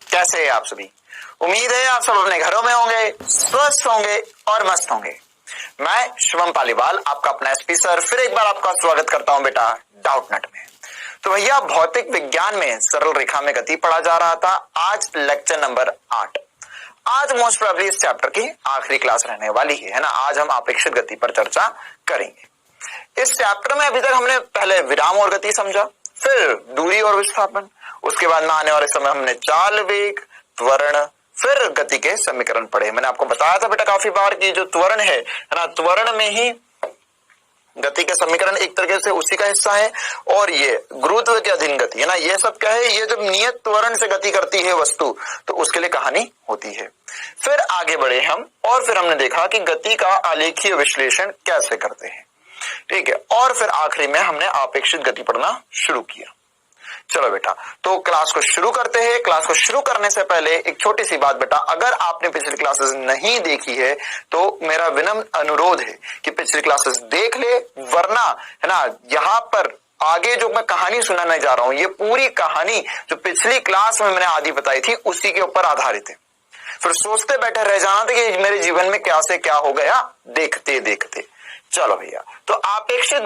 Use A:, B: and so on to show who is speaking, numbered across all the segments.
A: कैसे हैं आप सभी? उम्मीद है आप सब अपने घरों में होंगे, स्वस्थ होंगे और मस्त होंगे। मैं शुभम पालीवाल, आपका अपना एसपी सर, फिर एक बार आपका स्वागत करता हूं बेटा डाउटनट में। तो भैया भौतिक विज्ञान में सरल रेखा में गति पढ़ा जा रहा था। आज लेक्चर नंबर 8। आज मोस्ट प्रोबेबली इस चैप्टर की आखिरी क्लास रहने वाली है ना। आज हम अपेक्षित गति पर चर्चा करेंगे। इस चैप्टर में अभी तक हमने पहले विराम और गति समझा, फिर दूरी और विस्थापन, उसके बाद में आने वाले समय हमने चाल, वेग, त्वरण, फिर गति के समीकरण पढ़े। मैंने आपको बताया था बेटा काफी बार कि जो त्वरण है ना, त्वरण में ही गति के समीकरण एक तरीके से उसी का हिस्सा है। और ये गुरुत्व के अधीन गति है ना, ये सब क्या है, ये जब नियत त्वरण से गति करती है वस्तु तो उसके लिए कहानी होती है। फिर आगे बढ़े हम और फिर हमने देखा कि गति का आलेखीय विश्लेषण कैसे करते हैं, ठीक है। और फिर आखिरी में हमने अपेक्षित गति पढ़ना शुरू किया। चलो बेटा, तो क्लास को शुरू करते हैं। क्लास को शुरू करने से पहले एक छोटी सी बात बेटा, अगर आपने पिछली क्लासेस नहीं देखी है तो मेरा विनम्र अनुरोध है कि पिछली क्लासेस देख ले, वरना है ना यहाँ पर आगे जो मैं कहानी सुनाने जा रहा हूं, ये पूरी कहानी जो पिछली क्लास में मैंने आदि बताई थी उसी के ऊपर आधारित है। फिर सोचते बैठे रह जाना था कि मेरे जीवन में क्या से क्या हो गया देखते देखते। चलो भैया, तो अपेक्षित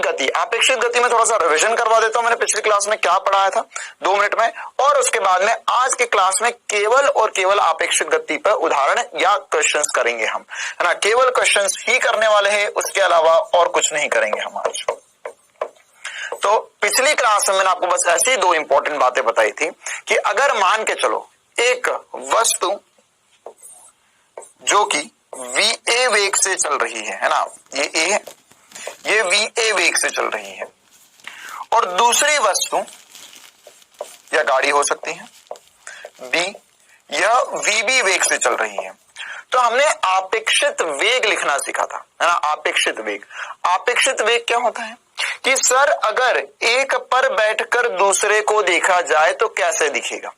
A: गति में थोड़ा सा रिवीजन करवा देता हूं। मैंने पिछली क्लास में क्या पढ़ाया था 2 मिनट में, और उसके बाद में आज के क्लास में केवल और केवल अपेक्षित गति पर उदाहरण या क्वेश्चंस करेंगे हम, है ना। केवल क्वेश्चंस ही करने वाले हैं, उसके अलावा और कुछ नहीं करेंगे हम आज। तो पिछली क्लास में मैंने आपको बस ऐसी 2 इंपॉर्टेंट बातें बताई थी कि अगर मान के चलो एक वस्तु जो कि va वेग से चल रही है ना, ये a है, ये va वेग से चल रही है, और दूसरी वस्तु या गाड़ी हो सकती है b, यह vb वेग से चल रही है। तो हमने अपेक्षित वेग लिखना सीखा था, है ना। अपेक्षित वेग क्या होता है कि सर अगर एक पर बैठकर दूसरे को देखा जाए तो कैसे दिखेगा,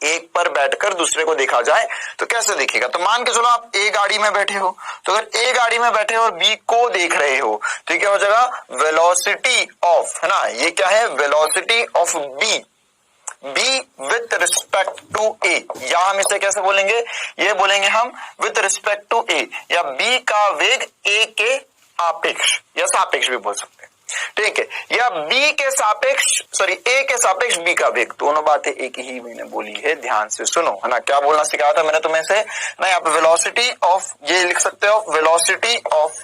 A: एक पर बैठकर दूसरे को देखा जाए तो कैसे दिखेगा। तो मान के चलो आप ए गाड़ी में बैठे हो, तो अगर ए गाड़ी में बैठे हो और बी को देख रहे हो तो क्या हो जाएगा, वेलोसिटी ऑफ, है ना, ये क्या है, velocity of B with respect to A, या हम इसे कैसे बोलेंगे, ये बोलेंगे हम विथ रिस्पेक्ट टू ए, या बी का वेग ए के सापेक्ष या सापेक्ष भी बोल सकते हैं, ठीक है, या बी के सापेक्ष सॉरी ए के सापेक्ष बी का वेग। दोनों बातें एक ही मैंने बोली है, ध्यान से सुनो, है ना। क्या बोलना सिखाया था मैंने तुम्हें से ना, यहाँ पे वेलोसिटी ऑफ, ये लिख सकते हो वेलोसिटी ऑफ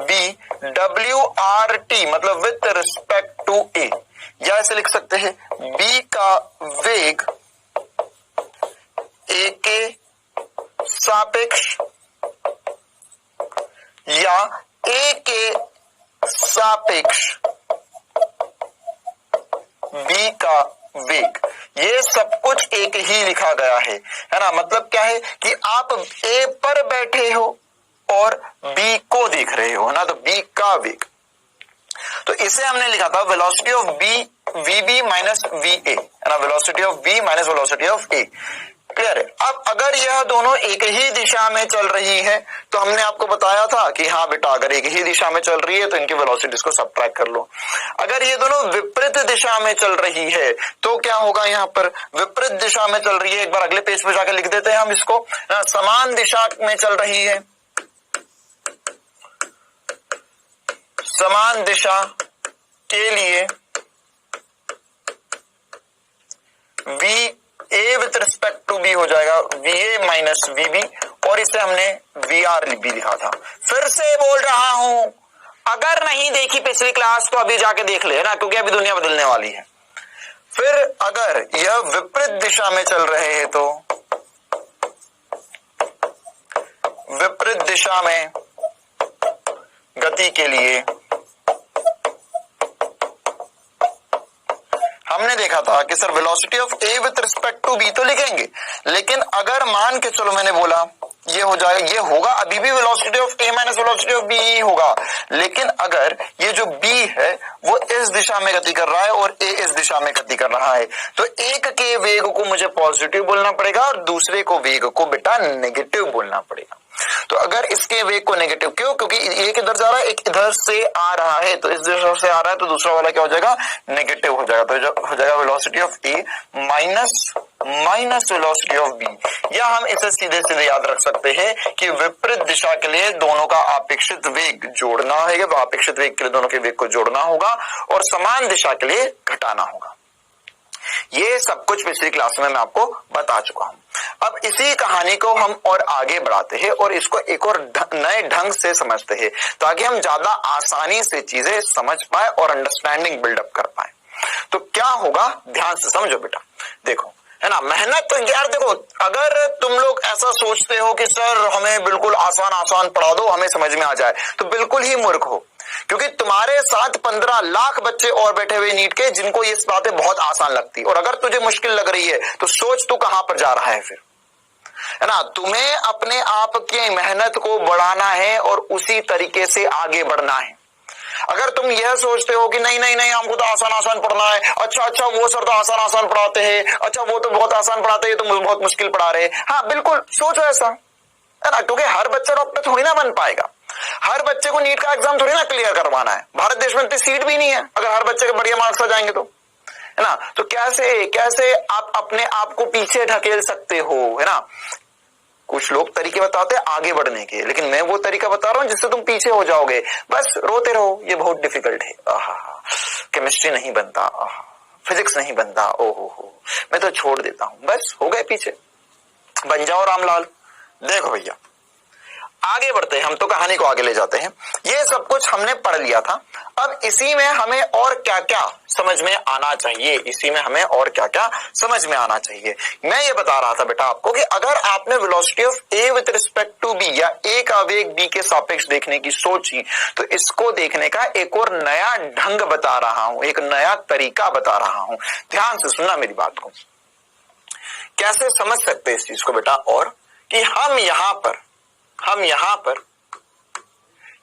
A: बी WRT मतलब विथ रिस्पेक्ट टू ए, या ऐसे लिख सकते हैं बी का वेग ए के सापेक्ष या ए के सापेक्ष बी का वेग। ये सब कुछ एक ही लिखा गया है ना। मतलब क्या है कि आप ए पर बैठे हो और बी को देख रहे हो ना, तो बी का वेग, तो इसे हमने लिखा था velocity of B VB minus V A, है ना, velocity of B minus velocity of A. Clear है। अब अगर यह दोनों एक ही दिशा में चल रही है तो हमने आपको बताया था कि हाँ बेटा अगर एक ही दिशा में चल रही है तो इनकी वेलोसिटीज को सबट्रैक्ट कर लो। अगर ये दोनों विपरीत दिशा में चल रही है तो क्या होगा, यहाँ पर विपरीत दिशा में चल रही है, एक बार अगले पेज पे जाकर लिख देते हैं हम इसको, समान दिशा में चल रही है, समान दिशा के लिए V A with respect to B हो जाएगा V A minus V B, और इसे हमने वी आर बी लिखा था। फिर से बोल रहा हूं, अगर नहीं देखी पिछली क्लास तो अभी जाके देख ले, ना, क्योंकि अभी दुनिया बदलने वाली है। फिर अगर यह विपरीत दिशा में चल रहे हैं तो विपरीत दिशा में गति के लिए हमने देखा था कि sir velocity of A with respect to B तो लिखेंगे, लेकिन अगर मान के चलो मैंने बोला ये हो जाएगा, ये होगा अभी भी velocity of A minus velocity of B ही होगा, लेकिन अगर ये जो बी है वो इस दिशा में गति कर रहा है और ए इस दिशा में गति कर रहा है, तो एक के वेग को मुझे पॉजिटिव बोलना पड़ेगा और दूसरे को वेग को बेटा नेगेटिव बोलना पड़ेगा। तो अगर इसके वेग को नेगेटिव, क्यों? क्योंकि एक इधर जा रहा है, एक इधर से आ रहा है, तो इस दिशा से आ रहा है तो दूसरा वाला क्या हो जाएगा? नेगेटिव हो जाएगा। तो हो जाएगा velocity of A minus velocity of B. या हम इसे सीधे सीधे याद रख सकते हैं कि विपरीत दिशा के लिए दोनों का अपेक्षित वेग जोड़ना है, अपेक्षित वेग के लिए दोनों के वेग को जोड़ना होगा और समान दिशा के लिए घटाना होगा। ये सब कुछ पिछली क्लास में मैं आपको बता चुका हूं। अब इसी कहानी को हम और आगे बढ़ाते हैं और इसको एक और नए ढंग से समझते हैं, ताकि हम ज्यादा आसानी से चीजें समझ पाए और अंडरस्टैंडिंग बिल्डअप कर पाए। तो क्या होगा, ध्यान से समझो बेटा। देखो, है ना, मेहनत तो यार देखो, अगर तुम लोग ऐसा सोचते हो कि सर हमें बिल्कुल आसान आसान पढ़ा दो, हमें समझ में आ जाए, तो बिल्कुल ही मूर्ख हो। क्योंकि तुम्हारे साथ 15 लाख बच्चे और बैठे हुए नीट के, जिनको ये बातें बहुत आसान लगती, और अगर तुझे मुश्किल लग रही है तो सोच तू कहां पर जा रहा है फिर, है ना। तुम्हें अपने आप की मेहनत को बढ़ाना है और उसी तरीके से आगे बढ़ना है। अगर तुम यह सोचते हो कि नहीं नहीं नहीं हमको तो आसान आसान पढ़ना है, अच्छा वो सर तो आसान आसान पढ़ाते हैं, अच्छा वो तो बहुत आसान पढ़ाते हैं, तो बहुत मुश्किल पढ़ा रहे हैं, हाँ बिल्कुल सोचो ऐसा, है ना। क्योंकि हर बच्चा डॉक्टर थोड़ी ना बन पाएगा, हर बच्चे को नीट का एग्जाम थोड़ी ना क्लियर करवाना है। भारत देश में इतनी सीट भी नहीं है अगर हर बच्चे के बढ़िया मार्क्स आ जाएंगे तो, है ना। तो कैसे आप अपने आप को पीछे ढकेल सकते हो, है ना। कुछ लोग तरीके बताते हैं आगे बढ़ने के, लेकिन मैं वो तरीका बता रहा हूं जिससे तुम पीछे हो जाओगे, बस रोते रहो, ये बहुत डिफिकल्ट है, केमिस्ट्री नहीं बनता, फिजिक्स नहीं बनता, ओहो मैं तो छोड़ देता हूं, बस हो गए पीछे, बन जाओ रामलाल। देखो भैया आगे बढ़ते हैं, हम तो कहानी को आगे ले जाते हैं। ये सब कुछ हमने पढ़ लिया था, अब इसी में हमें और क्या क्या समझ में आना चाहिए, इसी में हमें और क्या क्या समझ में आना चाहिए। मैं ये बता रहा था बेटा आपको कि अगर आपने velocity of A with respect to B या ए का वेग बी के सापेक्ष देखने की सोची, तो इसको देखने का एक और नया ढंग बता रहा हूं, एक नया तरीका बता रहा हूं। ध्यान से सुनना मेरी बात को, कैसे समझ सकते हैं इस चीज को बेटा, और कि हम यहां पर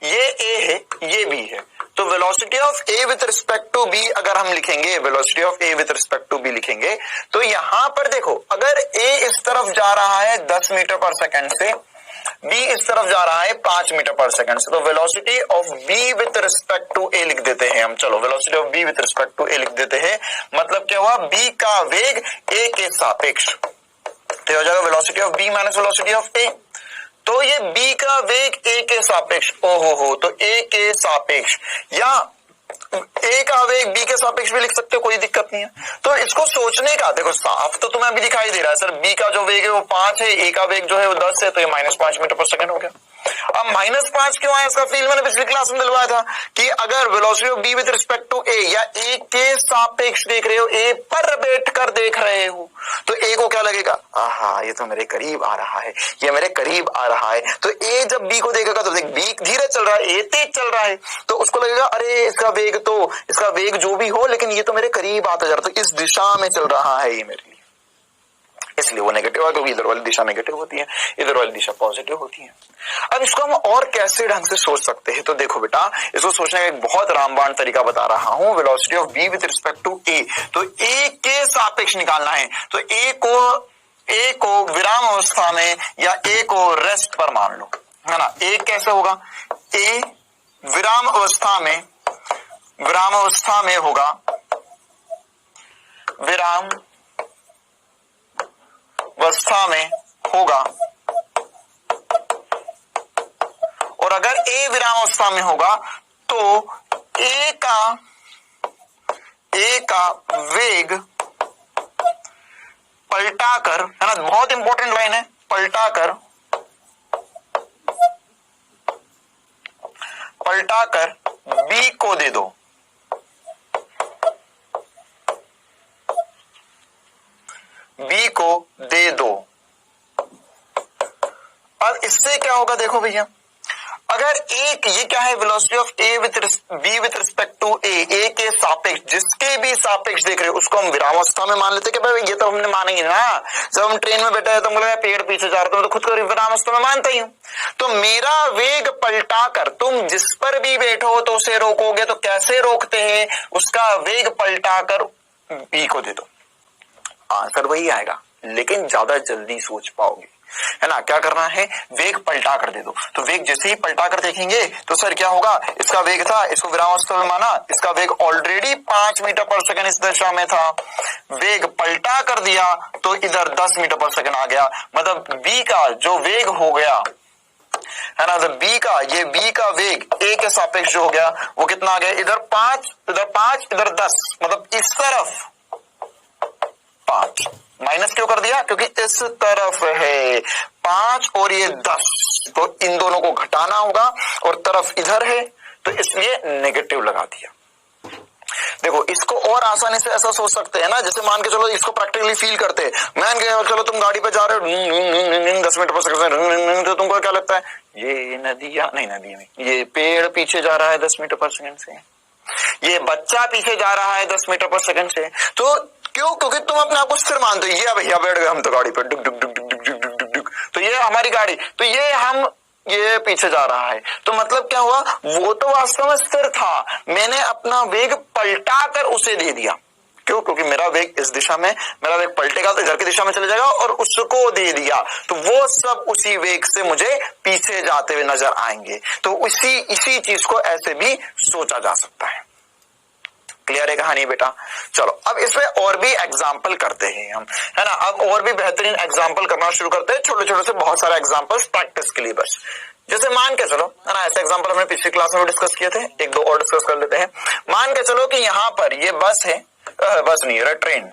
A: ये ए है ये बी है, तो velocity of A with respect to B अगर हम लिखेंगे, velocity of A with respect to B लिखेंगे, तो यहां पर देखो अगर ए इस तरफ जा रहा है 10 मीटर पर सेकंड से, बी इस तरफ जा रहा है 5 मीटर पर सेकंड से, तो velocity of B with respect to A लिख देते हैं हम। चलो velocity of B with respect to A लिख देते हैं, मतलब क्या हुआ, बी का वेग ए के सापेक्ष, तो हो जाएगा velocity of B minus velocity of A. तो ये b का वेग a के सापेक्ष, ओहो तो a के सापेक्ष, या a का वेग b के सापेक्ष भी लिख सकते हो, कोई दिक्कत नहीं है। तो इसको सोचने का देखो साफ तो तुम्हें अभी दिखाई दे रहा है, सर b का जो वेग है वो 5 है, a का वेग जो है वो 10 है, तो ये -5 मीटर पर सेकंड हो गया। अब -5 क्यों आया, इसका फील मैंने पिछली क्लास में दिलवाया था कि अगर velocity of B with respect to A या ए के सापेक्ष देख रहे हो, ए पर बैठकर देख रहे हो, तो ए को क्या लगेगा, आहा ये तो मेरे करीब आ रहा है, ये मेरे करीब आ रहा है। तो ए जब बी को देखेगा तो देख बी धीरे चल रहा है, ए तेज चल रहा है, तो उसको लगेगा अरे इसका वेग जो भी हो लेकिन ये तो मेरे करीब आता जा रहा है, तो इस दिशा में चल रहा है ये मेरे लिए, इसलिए वो नेगेटिव है, क्योंकि इधर वाली दिशा नेगेटिव होती है, इधर वाली दिशा पॉजिटिव होती है। अब इसको हम और कैसे ढंग से सोच सकते हैं, तो देखो बेटा इसको सोचने का एक बहुत रामबाण तरीका बता रहा हूं। Velocity of B with respect to A, तो ए के सापेक्ष निकालना है, तो ए को विराम अवस्था में या ए को रेस्ट पर मान लो, है ना। ए कैसे होगा, ए विराम अवस्था में होगा, विराम अवस्था में होगा, और अगर ए विराम अवस्था में होगा तो ए का वेग पलटाकर, है ना, बहुत इंपॉर्टेंट लाइन है, पलटाकर बी को दे दो, बी को दे दो। अब इससे क्या होगा देखो भैया, अगर एक ये क्या है, velocity of A with B with respect to A के सापेक्ष, जिसके भी सापेक्ष देख रहे हो उसको हम विरामावस्था में मान लेते कि भाई ये तो हमने मानेंगे ना, जब हम ट्रेन में बैठे हैं तो मुझे पेड़ पीछे जा रहे तो खुद को विरामावस्था में मानता ही हूं। तो मेरा वेग पलटा कर तुम जिस पर भी बैठो तो उसे रोकोगे, तो कैसे रोकते हैं, उसका वेग पलटा कर बी को दे दो, आंसर वही आएगा, लेकिन ज्यादा जल्दी सोच पाओगे, है ना। क्या करना है, वेग पलटा कर दे दो। तो वेग जैसे ही पलटा कर देखेंगे तो सर क्या होगा, इसका वेग था, इसको विरामावस्था में माना, इसका वेग ऑलरेडी 5 मीटर पर सेकंड इस दिशा में था, वेग पलटा कर दिया तो इधर 10 मीटर पर सेकंड आ गया। मतलब बी का जो वेग हो गया है ना, तो बी का वेग ए के सापेक्ष जो हो गया वो कितना आ गया, इधर 5 इधर 10, मतलब इस तरफ 5, माइनस क्यों कर दिया, क्योंकि इस तरफ है 5 और ये 10, तो इन दोनों को घटाना होगा और तरफ इधर है तो इसलिए नेगेटिव लगा दिया। देखो इसको और आसानी से ऐसा सोच सकते हैं ना, जैसे मान के चलो इसको प्रैक्टिकली फील करते हैं, मान के चलो तुम गाड़ी पे जा रहे हो 10 मीटर पर सेकंड, तो तुमको क्या लगता है ये नदी नहीं, ये पेड़ पीछे जा रहा है 10 मीटर पर सेकंड से, ये बच्चा पीछे जा रहा है 10 मीटर पर सेकंड से। तो क्यों, क्योंकि तुम अपने आप को स्थिर मानते हो, ये भैया बैठ गए हम तो गाड़ी पे डुक डुक डुक डुक डुक डुक डुक डुक, तो ये हमारी गाड़ी, तो ये पीछे जा रहा है, तो मतलब क्या हुआ, वो तो वास्तव में स्थिर था, मैंने अपना वेग पलटा कर उसे दे दिया। क्यों, क्योंकि मेरा वेग इस दिशा में, मेरा वेग पलटेगा तो इधर की दिशा में चले जाएगा और उसको दे दिया, तो वो सब उसी वेग से मुझे पीछे जाते हुए नजर आएंगे। तो इसी चीज को ऐसे भी सोचा जा सकता है। क्लियर है कहानी बेटा। चलो अब इसमें और भी एग्जाम्पल करते हैं हम, है ना। अब और भी बेहतरीन एग्जाम्पल करना शुरू करते हैं, छोटे छोटे से बहुत सारे एग्जाम्पल्स प्रैक्टिस के लिए बस। जैसे मान के चलो, है ना, ऐसे एग्जाम्पल हमने पिछली क्लास में डिस्कस किए थे, एक दो और डिस्कस कर लेते हैं। मान के चलो कि यहाँ पर ये बस है, बस नहीं है, ट्रेन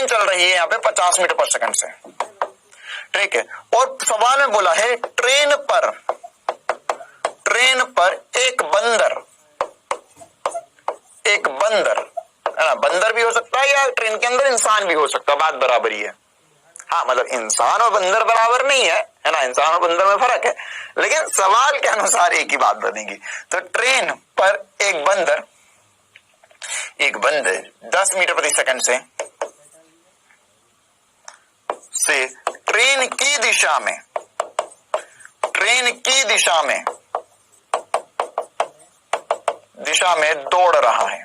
A: चल रही है यहाँ पे 50 मीटर पर सेकंड से, ठीक है। और सवाल में बोला है ट्रेन पर एक बंदर, है ना, बंदर भी हो सकता है या ट्रेन के अंदर इंसान भी हो सकता है, बात बराबर ही है। हाँ, मतलब इंसान और बंदर बराबर नहीं है, है ना, इंसान और बंदर में फर्क है, लेकिन सवाल के अनुसार एक ही बात बनेगी। तो ट्रेन पर एक बंदर 10 मीटर प्रति सेकंड से ट्रेन की दिशा में दौड़ रहा है।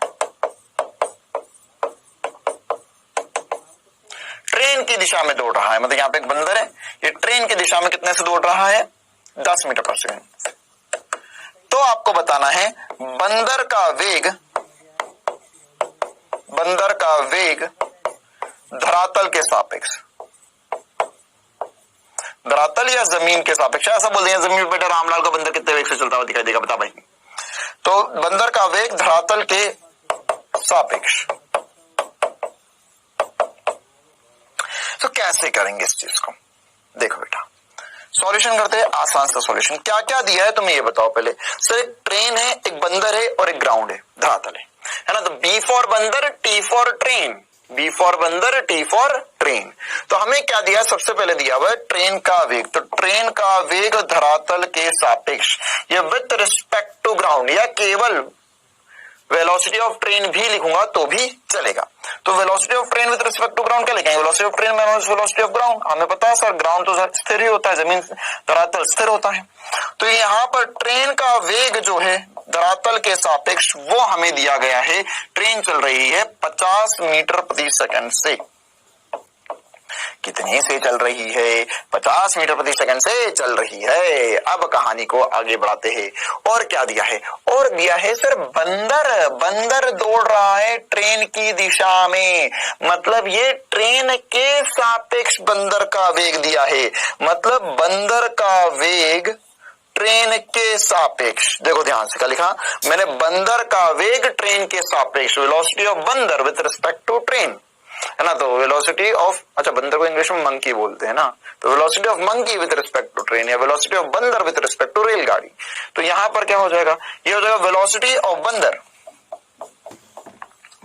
A: ट्रेन की दिशा में दौड़ रहा है, मतलब यहाँ पे एक बंदर है, ये ट्रेन की दिशा में कितने से दौड़ रहा है, 10 मीटर पर सेकंड। तो आपको बताना है बंदर का वेग धरातल के सापेक्ष, धरातल या जमीन के सापेक्ष, ऐसा बोल देंगे जमीन पर बेटा रामलाल का बंदर कितने वेग से चलता हुआ दिखाई देगा, बता भाई। तो बंदर का वेग धरातल के सापेक्ष। तो कैसे करेंगे इस चीज को, देखो बेटा सॉल्यूशन करते हैं, आसान सा सॉल्यूशन। क्या क्या दिया है तुम्हें ये बताओ पहले। सर एक ट्रेन है, एक बंदर है और एक ग्राउंड है, धरातल है ना। तो बी फॉर बंदर, T for train, B for बंदर, टी फॉर ट्रेन। तो हमें क्या दिया, सबसे पहले दिया हुआ है ट्रेन का वेग, तो ट्रेन का वेग धरातल के सापेक्ष, ये विथ रिस्पेक्ट टू ग्राउंड, या केवल वेलोसिटी ऑफ ट्रेन भी लिखूंगा तो भी चलेगा। तो velocity of train with respect to ground क्या लिखेंगे, velocity of train minus velocity of ground. हमें पता है सर ग्राउंड तो स्थिर ही होता है, जमीन धरातल स्थिर होता है। तो यहाँ पर ट्रेन का वेग जो है धरातल के सापेक्ष वो हमें दिया गया है, ट्रेन चल रही है 50 मीटर प्रति सेकंड से। कितने से चल रही है, 50 मीटर प्रति सेकंड से चल रही है। अब कहानी को आगे बढ़ाते हैं, और क्या दिया है, और दिया है सर बंदर दौड़ रहा है ट्रेन की दिशा में, मतलब ये ट्रेन के सापेक्ष बंदर का वेग दिया है, मतलब बंदर का वेग ट्रेन के सापेक्ष। देखो ध्यान से क्या लिखा मैंने, बंदर का वेग ट्रेन के सापेक्ष, वेलोसिटी ऑफ बंदर विद रिस्पेक्ट टू ट्रेन, है ना। तो वेलोसिटी ऑफ, अच्छा बंदर को इंग्लिश में मंकी बोलते हैं ना, तो velocity of monkey with respect to train, या वेलोसिटी ऑफ बंदर विद रिस्पेक्ट टू रेलगाड़ी। तो यहां पर क्या हो जाएगा, ये हो जाएगा वेलोसिटी ऑफ बंदर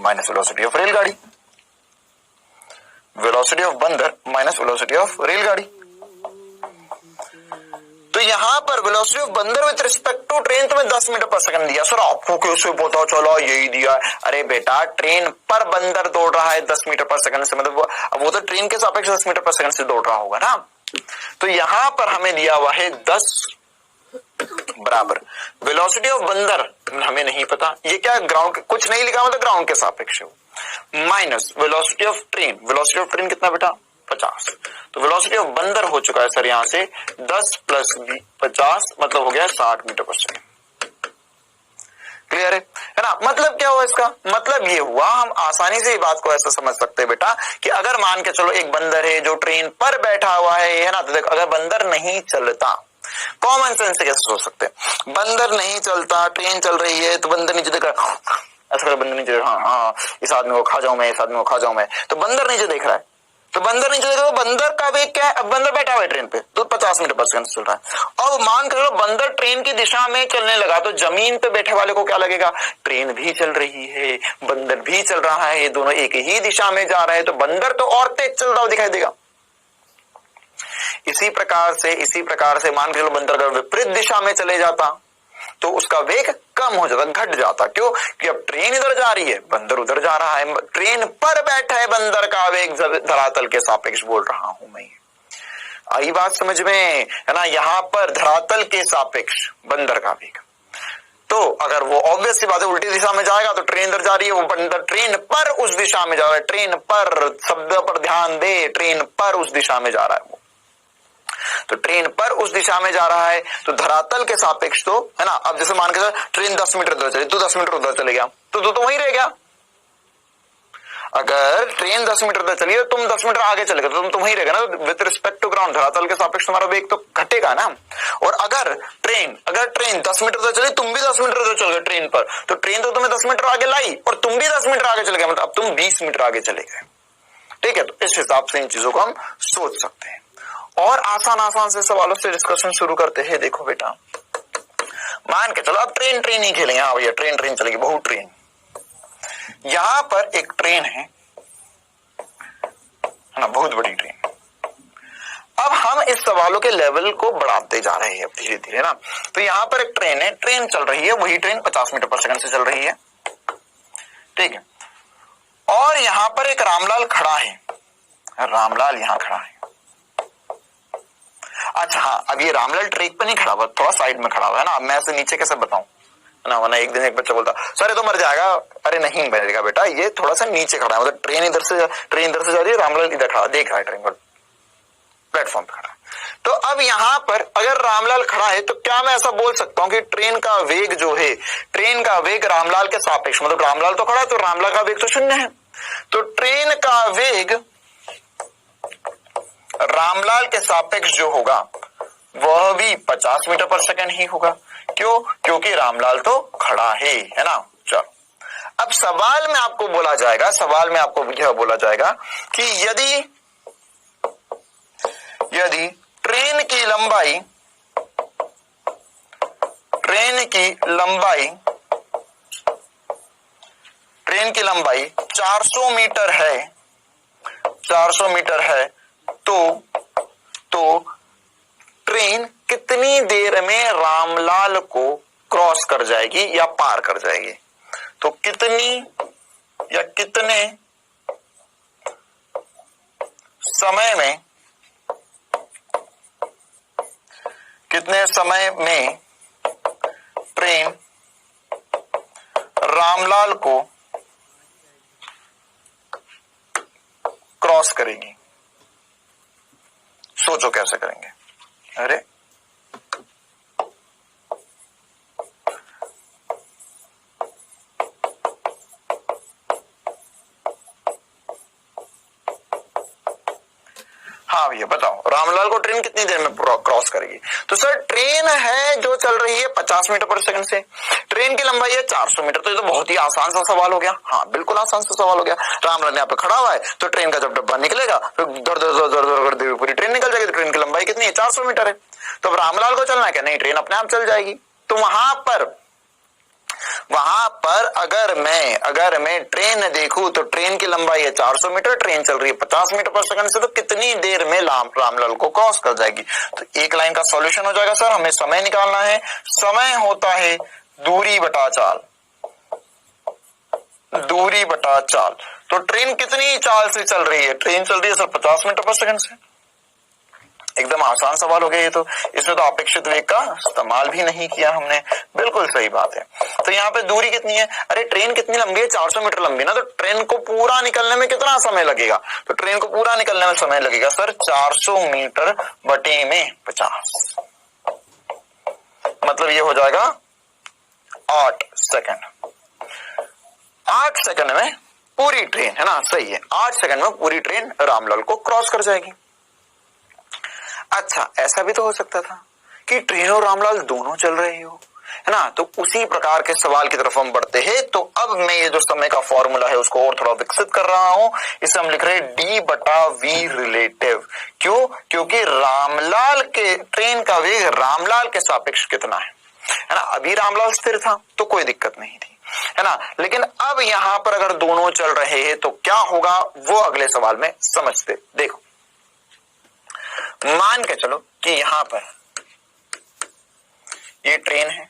A: माइनस वेलोसिटी ऑफ रेलगाड़ी, वेलोसिटी ऑफ बंदर माइनस वेलोसिटी ऑफ रेलगाड़ी। यहां पर वेलोसिटी ऑफ बंदर विद रिस्पेक्ट टू ट्रेन तुम्हें 10 मीटर पर सेकंड दिया। सर आपको कैसे पता चला? यही दिया। अरे बेटा ट्रेन पर बंदर दौड़ रहा है 10 मीटर पर सेकंड से, मतलब वो तो ट्रेन के सापेक्ष 10 मीटर पर सेकंड से दौड़ रहा होगा ना। तो यहां पर हमें दिया हुआ है 10 बराबर वेलोसिटी ऑफ बंदर हमें नहीं पता, ये क्या ग्राउंड कुछ नहीं लिखा, मतलब ग्राउंड के सापेक्ष minus velocity of train. Velocity of train कितना बेटा? 50। तो वेलोसिटी ऑफ बंदर हो चुका है सर यहां से 10 प्लस 50 मतलब हो गया 60 मीटर पर सेकंड। क्लियर है ना? मतलब क्या हुआ इसका? मतलब ये हुआ, हम आसानी से ये बात को ऐसा समझ सकते हैं बेटा कि अगर मान के चलो एक बंदर है जो ट्रेन पर बैठा हुआ है ना, तो देखो अगर बंदर नहीं चलता, कॉमन सेंस से कैसे सोच सकते हैं, बंदर नहीं चलता, ट्रेन चल रही है, तो बंदर नीचे देख रहा है, ऐसा कर बंदर नीचे, हाँ इस आदमी को खा जाऊं मैं, इस आदमी को खा जाऊं मैं, तो बंदर नीचे देख रहा है, तो बंदर नीचे देख रहा है, बंदर का वेग क्या है? अब बंदर बैठा हुआ है ट्रेन पे, तो 50 मीटर पर सेकंड चल रहा है। अब मान कर लो बंदर ट्रेन की दिशा में चलने लगा, तो जमीन पे बैठे वाले को क्या लगेगा? ट्रेन भी चल रही है, बंदर भी चल रहा है, दोनों एक ही दिशा में जा रहे हैं, तो बंदर तो और तेज चल रहा हो दिखाई देगा। इसी प्रकार से मान के चलो बंदर अगर विपरीत दिशा में चले जाता तो उसका वेग कम हो जाता, घट जाता। क्यों? कि अब ट्रेन इधर जा रही है, बंदर उधर जा रहा है, ट्रेन पर बैठा है बंदर का वेग धरातल के सापेक्ष बोल रहा हूं मैं। आई बात समझ में है ना? यहां पर धरातल के सापेक्ष बंदर का वेग, तो अगर वो ऑब्वियस सी बात है उल्टी दिशा में जाएगा तो ट्रेन इधर जा रही है, वो बंदर ट्रेन पर उस दिशा में जा रहा है, ट्रेन पर, शब्द पर ध्यान दे, ट्रेन पर उस दिशा में जा रहा है वो, तो ट्रेन पर उस दिशा में जा रहा है, तो धरातल के सापेक्ष तो है ना। अब जैसे मान के चल ट्रेन 10 मीटर उधर चली, तू 10 मीटर उधर चले गया, तो वहीं रह गया। अगर ट्रेन 10 मीटर उधर चली, तुम 10 मीटर आगे चले गए, तो तुम वहीं रहेगा ना, विद रिस्पेक्ट टू ग्राउंड धरातल के सापेक्ष तुम्हारा वेग तो घटेगा ना। और अगर ट्रेन 10 मीटर उधर चली, तुम भी 10 मीटर उधर चल गए ट्रेन पर, तो ट्रेन तो तुम्हें 10 मीटर आगे लाई और तुम भी 10 मीटर आगे चले गए, मतलब अब तुम 20 मीटर आगे चले गए। ठीक है, तो इस हिसाब से इन चीजों को हम सोच सकते हैं। और आसान से सवालों से डिस्कशन शुरू करते हैं। देखो बेटा, मान के चलो अब ट्रेन ही खेलेंगे। हाँ भैया ट्रेन चलेगी, बहुत ट्रेन। यहां पर एक ट्रेन है ना, बहुत बड़ी ट्रेन। अब हम इस सवालों के लेवल को बढ़ाते जा रहे हैं धीरे धीरे ना। तो यहां पर एक ट्रेन है, ट्रेन चल रही है, वही ट्रेन 50 मीटर पर सेकंड से चल रही है। ठीक है, और यहां पर एक रामलाल खड़ा है, रामलाल यहां खड़ा है। अच्छा हाँ, अब ये रामलाल ट्रैक पे नहीं खड़ा हुआ, थोड़ा साइड में खड़ा हुआ है ना। अब मैं ऐसे नीचे कैसे बताऊं ना, वरना एक दिन एक बच्चा बोलता सर ये तो मर जाएगा। अरे नहीं मरेगा बेटा, ये थोड़ा सा नीचे खड़ा है, मतलब ट्रेन इधर से जा रही है, रामलाल इधर खड़ा देख रहा है, ट्रेन प्लेटफॉर्म पे खड़ा है। तो अब यहां पर अगर रामलाल खड़ा है, तो क्या मैं ऐसा बोल सकता हूं कि ट्रेन का वेग जो है, ट्रेन का वेग रामलाल के सापेक्ष, मतलब रामलाल तो खड़ा है तो रामलाल का वेग तो 0 है, तो ट्रेन का वेग रामलाल के सापेक्ष जो होगा वह भी 50 मीटर पर सेकंड ही होगा। क्यों? क्योंकि रामलाल तो खड़ा है ना। चलो अब सवाल में आपको बोला जाएगा, सवाल में आपको यह बोला जाएगा कि यदि ट्रेन की लंबाई 400 मीटर है, 400 मीटर है, तो ट्रेन कितनी देर में रामलाल को क्रॉस कर जाएगी या पार कर जाएगी? तो कितनी या कितने समय में ट्रेन रामलाल को क्रॉस करेगी? सोचो कैसे करेंगे। अरे हाँ भैया बताओ, रामलाल को ट्रेन कितनी देर में क्रॉस करेगी? तो सर ट्रेन है जो चल रही है 50 मीटर पर सेकंड से, ट्रेन की लंबाई है 400 मीटर, तो ये तो बहुत ही आसान सा सवाल हो गया। हाँ बिल्कुल आसान सा सवाल हो गया। रामलाल यहाँ पे खड़ा हुआ है, तो ट्रेन का जब डब्बा निकलेगा तो दर करते हुए पूरी ट्रेन निकल जाएगी, तो ट्रेन की लंबाई कितनी है? 400 मीटर है। तो अब रामलाल को चलना है क्या? नहीं, ट्रेन अपने आप चल जाएगी। तो वहां पर वहां पर अगर मैं ट्रेन देखूं तो ट्रेन की लंबाई है 400 मीटर, ट्रेन चल रही है 50 मीटर पर सेकंड से, तो कितनी देर में रामलाल को क्रॉस कर जाएगी। तो एक लाइन का सॉल्यूशन हो जाएगा सर, हमें समय निकालना है। समय होता है दूरी बटा चाल, दूरी बटा चाल। तो ट्रेन कितनी चाल से चल रही है? ट्रेन चल रही है सर 50 मीटर पर सेकंड से। एकदम आसान सवाल हो गया ये तो, इसमें तो अपेक्षित वेग का इस्तेमाल भी नहीं किया हमने। बिल्कुल सही बात है। तो यहाँ पे दूरी कितनी है? अरे ट्रेन कितनी लंबी है? 400 मीटर लंबी ना, तो ट्रेन को पूरा निकलने में कितना समय लगेगा? तो ट्रेन को पूरा निकलने में समय लगेगा सर 400 मीटर बटे में 50, मतलब ये हो जाएगा 8 सेकंड। 8 सेकंड में पूरी ट्रेन, है ना, सही है, 8 सेकंड में पूरी ट्रेन रामलाल को क्रॉस कर जाएगी। अच्छा, ऐसा भी तो हो सकता था कि ट्रेन और रामलाल दोनों चल रहे हो, है ना। तो उसी प्रकार के सवाल की तरफ हम बढ़ते हैं। तो अब मैं ये जो समय का फॉर्मूला है उसको और थोड़ा विकसित कर रहा हूं। इसे हम लिख रहे हैं डी बटा वी रिलेटिव। क्यों? क्योंकि रामलाल के ट्रेन का वेग रामलाल के सापेक्ष कितना है ना। अभी रामलाल स्थिर था तो कोई दिक्कत नहीं थी, है ना, लेकिन अब यहां पर अगर दोनों चल रहे हैं तो क्या होगा वो अगले सवाल में समझते। देखो, मान के चलो कि यहां पर ये ट्रेन है,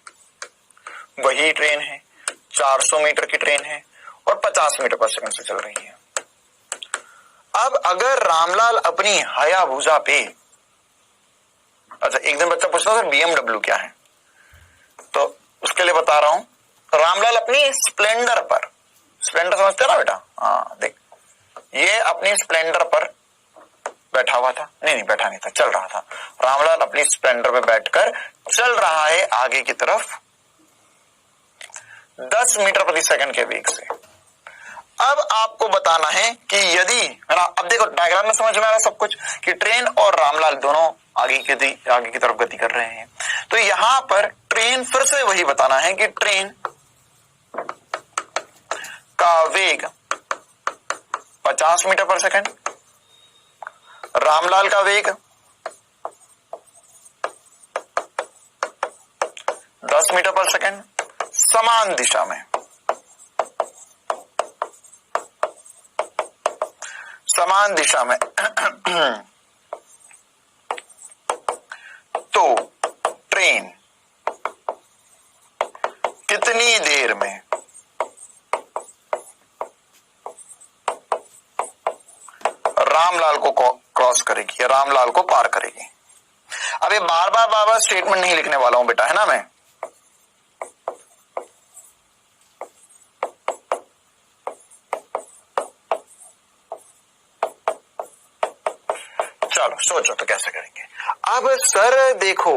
A: वही ट्रेन है, 400 मीटर की ट्रेन है और 50 मीटर पर सेकंड से चल रही है। अब अगर रामलाल अपनी हायाबुसा पे, अच्छा एक दिन बच्चा पूछता था BMW क्या है, तो उसके लिए बता रहा हूं, रामलाल अपनी स्प्लेंडर पर, स्प्लेंडर समझते ना बेटा? हाँ देख, ये अपनी स्प्लेंडर पर बैठा हुआ था, नहीं बैठा नहीं था, चल रहा था। रामलाल अपनी स्प्लेंडर पे बैठकर चल रहा है आगे की तरफ 10 मीटर प्रति सेकंड के वेग से। अब आपको बताना है कि यदि, है ना, अब देखो डायग्राम में समझ में आ रहा सब कुछ कि ट्रेन और रामलाल दोनों आगे की तरफ गति कर रहे हैं। तो यहां पर ट्रेन, फिर से वही बताना है कि ट्रेन का वेग 50 मीटर पर सेकंड, रामलाल का वेग 10 मीटर पर सेकंड, समान दिशा में, समान दिशा में। तो ट्रेन कितनी देर में रामलाल को क्रॉस करेगी या रामलाल को पार करेगी? अब ये बार बार स्टेटमेंट नहीं लिखने वाला हूं बेटा, है ना। मैं चलो सोचो तो कैसे करेंगे। अब सर देखो,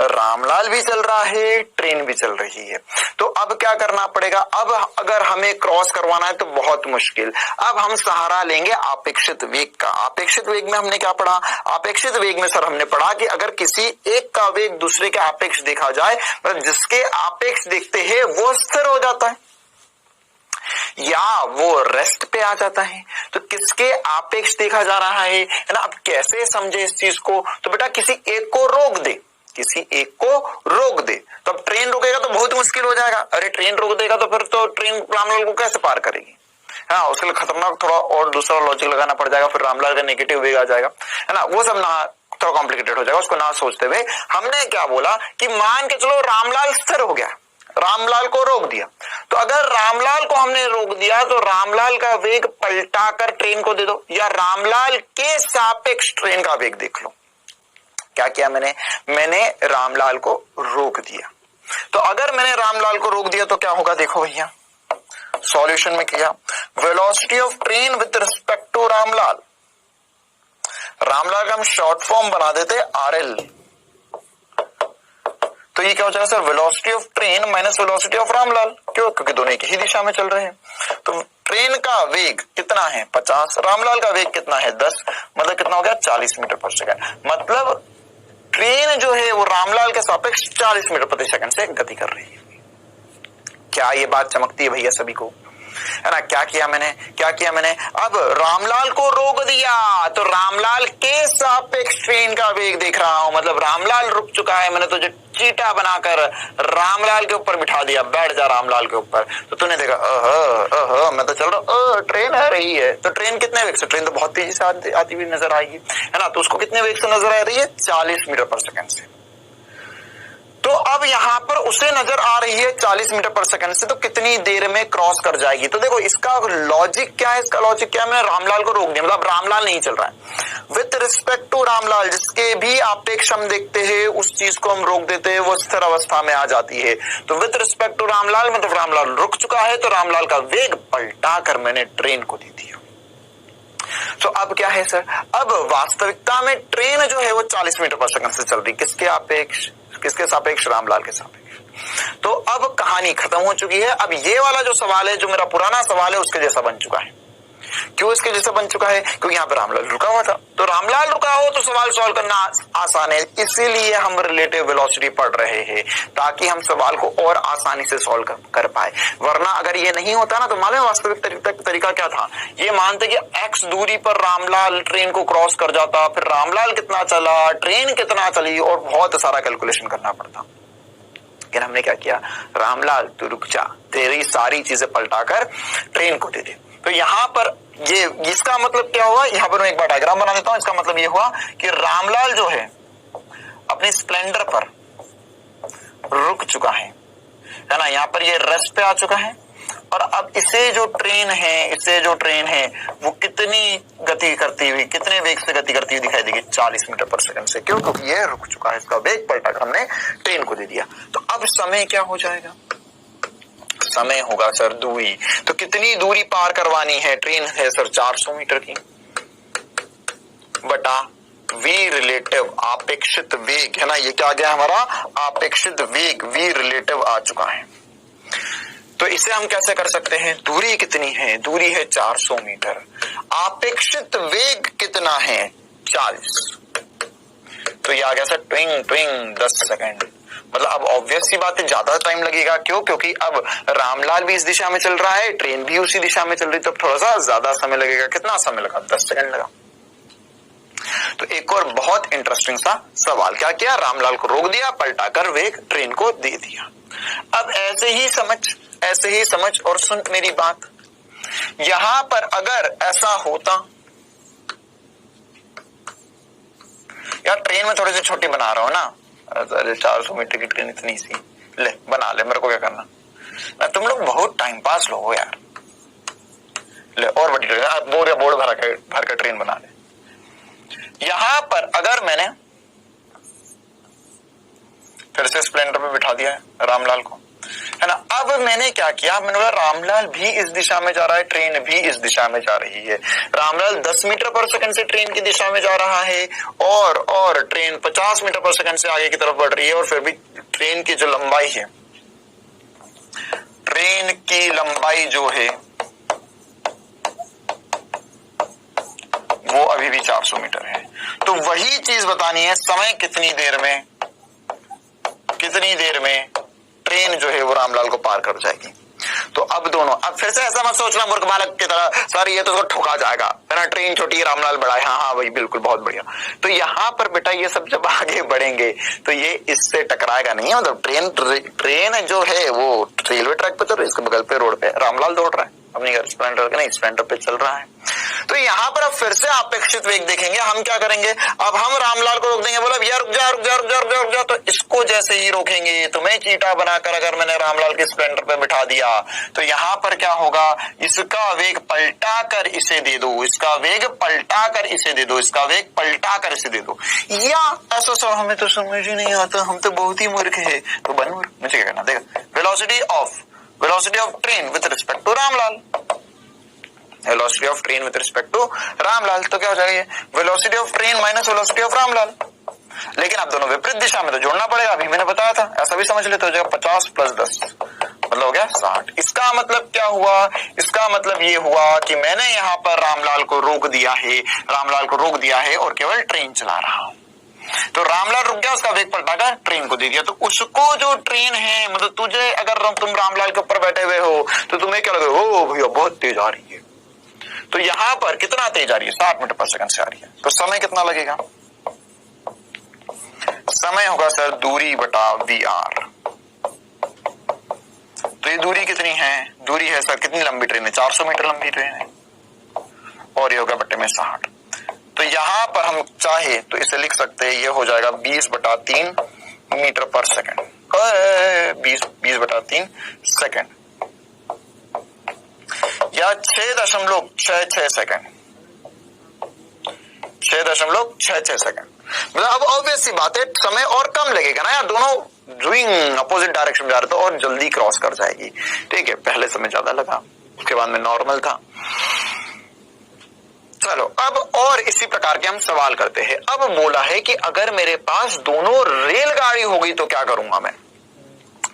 A: रामलाल भी चल रहा है, ट्रेन भी चल रही है, तो अब क्या करना पड़ेगा? अब अगर हमें क्रॉस करवाना है तो बहुत मुश्किल। अब हम सहारा लेंगे अपेक्षित वेग का। अपेक्षित वेग में हमने क्या पढ़ा? अपेक्षित वेग में सर हमने पढ़ा कि अगर किसी एक का वेग दूसरे के अपेक्ष देखा जाए, मतलब जिसके अपेक्ष देखते हैं वो स्थिर हो जाता है या वो रेस्ट पे आ जाता है। तो किसके अपेक्ष देखा जा रहा है ना। अब कैसे समझे इस चीज को? तो बेटा किसी एक को रोक दे, किसी एक को रोक दे, तो अब ट्रेन रोकेगा तो बहुत मुश्किल हो जाएगा। अरे ट्रेन रोक देगा तो फिर तो ट्रेन रामलाल को कैसे पार करेगी? हाँ, उसके लिए खतरनाक थोड़ा और दूसरा लॉजिक लगाना पड़ जाएगा, फिर रामलाल का नेगेटिव वेग आ जाएगा, है ना। वो सब ना थोड़ा कॉम्प्लिकेटेड हो जाएगा, उसको ना सोचते हुए हमने क्या बोला कि मान के चलो रामलाल स्थिर हो गया, रामलाल को रोक दिया। तो अगर रामलाल को हमने रोक दिया तो रामलाल का वेग पलटाकर ट्रेन को दे दो, या रामलाल के सापेक्ष ट्रेन का वेग देख लो। क्या किया मैंने रामलाल को रोक दिया। तो अगर मैंने रामलाल को रोक दिया तो क्या होगा? देखो भैया, सॉल्यूशन में किया, velocity of train with respect to Ramlal, Ramlal का हम शॉर्ट फॉर्म बना देते RL। तो ये क्या हो जाएगा sir? Velocity of train minus velocity of Ramlal. क्यों? क्योंकि दोनों एक ही दिशा में चल रहे हैं। तो ट्रेन का वेग कितना है? 50, रामलाल का वेग कितना है? 10, मतलब कितना हो गया? 40 मीटर पर सेकंड। मतलब ट्रेन जो है वो रामलाल के सापेक्ष 40 मीटर प्रति सेकंड से गति कर रही है। क्या ये बात चमकती है भैया सभी को, है ना? क्या किया मैंने? अब रामलाल को रोक दिया तो रामलाल के सापेक्ष ट्रेन का वेग देख रहा हूं, मतलब रामलाल रुक चुका है, मैंने तो जो चीटा बनाकर रामलाल के ऊपर बिठा दिया, बैठ जा रामलाल के ऊपर, तो तूने देखा मैं तो चल रहा, ट्रेन आ रही है। तो ट्रेन कितने वेग से, ट्रेन तो बहुत तेजी से आती हुई नजर आएगी, है ना, तो उसको कितने वेग से नजर आ रही है, 40 मीटर पर सेकंड से। तो अब यहां पर उसे नजर आ रही है 40 मीटर पर सेकंड से, तो कितनी देर में क्रॉस कर जाएगी। तो देखो इसका लॉजिक क्या है, इसका लॉजिक क्या है, मैंने रामलाल को रोक दिया, मतलब रामलाल नहीं चल रहा है। विथ रिस्पेक्ट टू रामलाल, जिसके भी आपेक्ष हम देखते हैं उस चीज को हम रोक देते हैं, वो स्थिर अवस्था में आ जाती है। तो विथ रिस्पेक्ट टू रामलाल मतलब रामलाल रुक चुका है, तो रामलाल का वेग पलटा कर मैंने ट्रेन को दे दिया। तो अब क्या है सर, अब वास्तविकता में ट्रेन जो है वो 40 मीटर पर सेकंड से चल रही, किसके आपेक्ष, किसके सापेक्ष, रामलाल के सापेक्ष। तो अब कहानी खत्म हो चुकी है। अब ये वाला जो सवाल है, जो मेरा पुराना सवाल है, उसके जैसा बन चुका है। क्यों इसके जैसा बन चुका है, क्योंकि यहाँ पे रामलाल रुका हुआ था। तो रामलाल रुका हो तो सवाल सॉल्व करना आसान है, इसीलिए हम रिलेटिव वेलोसिटी पढ़ रहे हैं, ताकि हम सवाल को और आसानी से सॉल्व कर पाए। वरना अगर ये नहीं होता ना, तो मालूम वास्तविक तरीका क्या था, ये मानते कि x दूरी पर रामलाल ट्रेन को क्रॉस कर जाता, फिर रामलाल कितना चला, ट्रेन कितना चली, और बहुत सारा कैलकुलेशन करना पड़ता। लेकिन हमने क्या किया, रामलाल तू रुक जा, तेरी सारी चीजें पलटाकर ट्रेन को दे दे। तो यहां पर ये, इसका मतलब क्या हुआ, यहां पर मैं एक बार डायग्राम बना देता हूं। इसका मतलब ये हुआ कि रामलाल जो है अपनी स्प्लेंडर पर रुक चुका है ना, यहां पर ये रेस्ट पे आ चुका है, और अब इसे जो ट्रेन है वो कितनी गति करती हुई, कितने वेग से गति करती हुई दिखाई देगी, 40 मीटर पर सेकंड से। क्यों, क्योंकि ये रुक चुका है, इसका वेग पलटा कर हमने ट्रेन को दे दिया। तो अब समय क्या हो जाएगा, समय होगा सर दूरी। तो कितनी दूरी पार करवानी है, ट्रेन है सर 400 मीटर की, बटा वी रिलेटिव आपेक्षित वेग, है ना, ये क्या आ गया हमारा आपेक्षित वेग, वी रिलेटिव आ चुका है। तो इसे हम कैसे कर सकते हैं, दूरी कितनी है, दूरी है 400 मीटर, आपेक्षित वेग कितना है 40, तो ये आ गया सर ट्विंग ट्विंग 10 सेकंड। मतलब अब ऑब्वियस सी बात है, ज्यादा टाइम लगेगा। क्यों, क्योंकि अब रामलाल भी इस दिशा में चल रहा है, ट्रेन भी उसी दिशा में चल रही, तो थोड़ा सा ज्यादा समय लगेगा। कितना समय लगा, 10 सेकंड लगा। तो एक और बहुत इंटरेस्टिंग सा सवाल, क्या किया, रामलाल को रोक दिया, पलटाकर वेग ट्रेन को दे दिया। अब ऐसे ही समझ और सुन मेरी बात, यहां पर अगर ऐसा होता, यार ट्रेन में थोड़ी सी छोटी बना रहा हूं ना, अरे 400 मीटर की ट्रेन इतनी सी, ले बना ले, मेरे को क्या करना, ना तुम लोग बहुत टाइम पास लोग हो यार, ले और बड़ी ट्रेन, बोर्ड भर के ट्रेन बना ले। यहां पर अगर मैंने फिर से स्प्लेंडर पे बिठा दिया है रामलाल को, है ना, अब मैंने क्या किया, मैंने बोला रामलाल भी इस दिशा में जा रहा है, ट्रेन भी इस दिशा में जा रही है। रामलाल 10 मीटर पर सेकंड से ट्रेन की दिशा में जा रहा है, और ट्रेन 50 मीटर पर सेकंड से आगे की तरफ बढ़ रही है, और फिर भी ट्रेन की जो लंबाई है, ट्रेन की लंबाई जो है वो अभी भी 400 मीटर है। तो वही चीज बतानी है, समय कितनी देर में ट्रेन जो है वो रामलाल को पार कर जाएगी। तो अब दोनों, अब फिर से ऐसा मत सोचना मूर्ख बालक की तरह, सर ये तो उसको ठोका जाएगा, है ना, ट्रेन छोटी है रामलाल बड़ा है। हाँ भाई बिल्कुल, बहुत बढ़िया। तो यहाँ पर बेटा ये सब जब आगे बढ़ेंगे तो ये इससे टकराएगा नहीं, मतलब ट्रेन जो है वो रेलवे ट्रैक पे चल रही है, इसके बगल पे रोड पे रामलाल दौड़ रहा है अपनी स्प्लेंडर के, नहीं स्प्लेंडर पे चल रहा है। तो यहाँ पर अब फिर से अपेक्षित वेग देखेंगे, हम क्या करेंगे, अब हम रामलाल को रोक देंगे, बोला यार रुक जा, तो इसको जैसे ही रोकेंगे, तो मैं चीटा बनाकर अगर मैंने रामलाल के स्प्लेंडर पे बिठा दिया, तो यहाँ पर क्या होगा, इसका वेग पलटा कर इसे दे दो, इसका वेग पलटा कर इसे दे दो, इसका वेग पलटा कर इसे दे दो। या ऐसा सर हमें तो समझ ही नहीं आता, हम तो बहुत ही मूर्ख है। तो बन मूर्ख, मुझे क्या करना, देखा velocity of train with respect to Ramlal, velocity of train with respect to Ramlal, तो क्या हो जाएगा, ये velocity of train minus velocity of Ramlal. लेकिन आप दोनों विपरीत दिशा में तो जोड़ना पड़ेगा, अभी मैंने बताया था, ऐसा भी समझ लेते हो जाएगा, 50 + 10 मतलब हो गया 60। इसका मतलब क्या हुआ, इसका मतलब ये हुआ कि मैंने यहाँ पर रामलाल को रोक दिया है और केवल ट्रेन चला रहा हूं। तो रामलाल रुक गया, उसका वेग पलटाकर ट्रेन को दे दिया। तो उसको जो ट्रेन है, मतलब तुझे, अगर तुम रामलाल के ऊपर बैठे हुए हो तो तुम्हें क्या लगे, ओ भैया बहुत तेज आ रही है। तो यहां पर कितना तेज आ रही है, 60 मीटर पर सेकंड से आ रही है। तो समय कितना लगेगा, समय होगा सर दूरी बटा VR। तो ये दूरी कितनी है, दूरी है सर कितनी लंबी ट्रेन है, 400 मीटर लंबी ट्रेन है, और ये होगा बटे में 60। तो यहां पर हम चाहे तो इसे लिख सकते हैं, ये हो जाएगा 20/3 मीटर पर सेकंड, 20/3 सेकंड, या 6.66 सेकंड, 6.66 सेकंड। मतलब अब ऑब्वियस सी बात है समय और कम लगेगा ना यार, दोनों डूइंग अपोजिट डायरेक्शन में जा रहे तो और जल्दी क्रॉस कर जाएगी। ठीक है, पहले समय ज्यादा लगा, उसके बाद में नॉर्मल था। चलो अब और इसी प्रकार के हम सवाल करते हैं। अब बोला है कि अगर मेरे पास दोनों रेलगाड़ी हो गई तो क्या करूंगा मैं,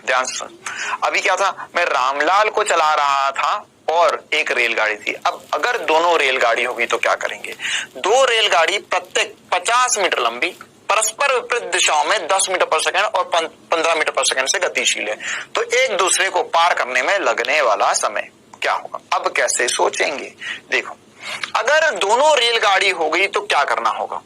A: ध्यान से सुन। अभी क्या था, मैं रामलाल को चला रहा था और एक रेलगाड़ी थी। अब अगर दोनों रेलगाड़ी होगी तो क्या करेंगे, दो रेलगाड़ी प्रत्येक 50 मीटर लंबी, परस्पर विपरीत दिशाओं में 10 मीटर पर सेकंड और 15 मीटर पर सेकंड से गतिशील है, तो एक दूसरे को पार करने में लगने वाला समय क्या होगा। अब कैसे सोचेंगे, देखो अगर दोनों रेलगाड़ी हो गई तो क्या करना होगा।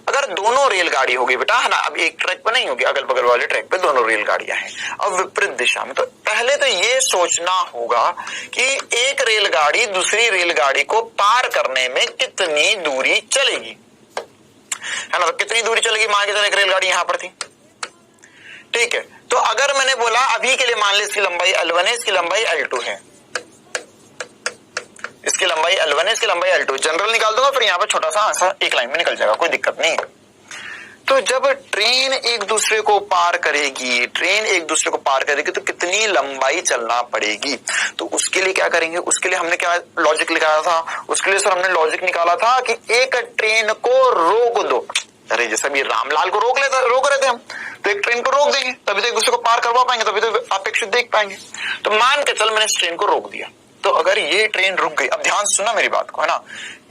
A: अगर दोनों रेलगाड़ी होगी बेटा है ना, अब एक ट्रैक पे नहीं होगी, अगल बगल वाले ट्रैक पे दोनों रेलगाड़ियां हैं, अब विपरीत दिशा में, तो पहले तो ये सोचना होगा कि एक रेलगाड़ी दूसरी रेलगाड़ी को पार करने में कितनी दूरी चलेगी, है ना। तो कितनी दूरी चलेगी, मान के चलो एक रेलगाड़ी यहां पर थी, ठीक है। तो अगर मैंने बोला अभी के लिए मान ली इसकी लंबाई L1 है, इसकी लंबाई L2 है, इसकी लंबाई L1 है, इसकी लंबाई L2, जनरल निकाल दूंगा, फिर यहाँ पर छोटा सा आंसर एक लाइन में निकल जाएगा, कोई दिक्कत नहीं है। तो जब ट्रेन एक दूसरे को पार करेगी, तो कितनी लंबाई चलना पड़ेगी, तो उसके लिए क्या करेंगे, उसके लिए हमने क्या लॉजिक निकाला था, उसके लिए सर हमने लॉजिक निकाला था कि एक ट्रेन को रोक दो। अरे जैसे अभी रामलाल को रोक रहे थे हम, तो एक ट्रेन को रोक देंगे तभी तो एक दूसरे को पार करवा पाएंगे, तभी तो अपेक्षित देख पाएंगे। तो मान के चल मैंने इस ट्रेन को रोक दिया, तो अगर ये ट्रेन रुक गई, अब ध्यान से सुनना मेरी बात को, है ना,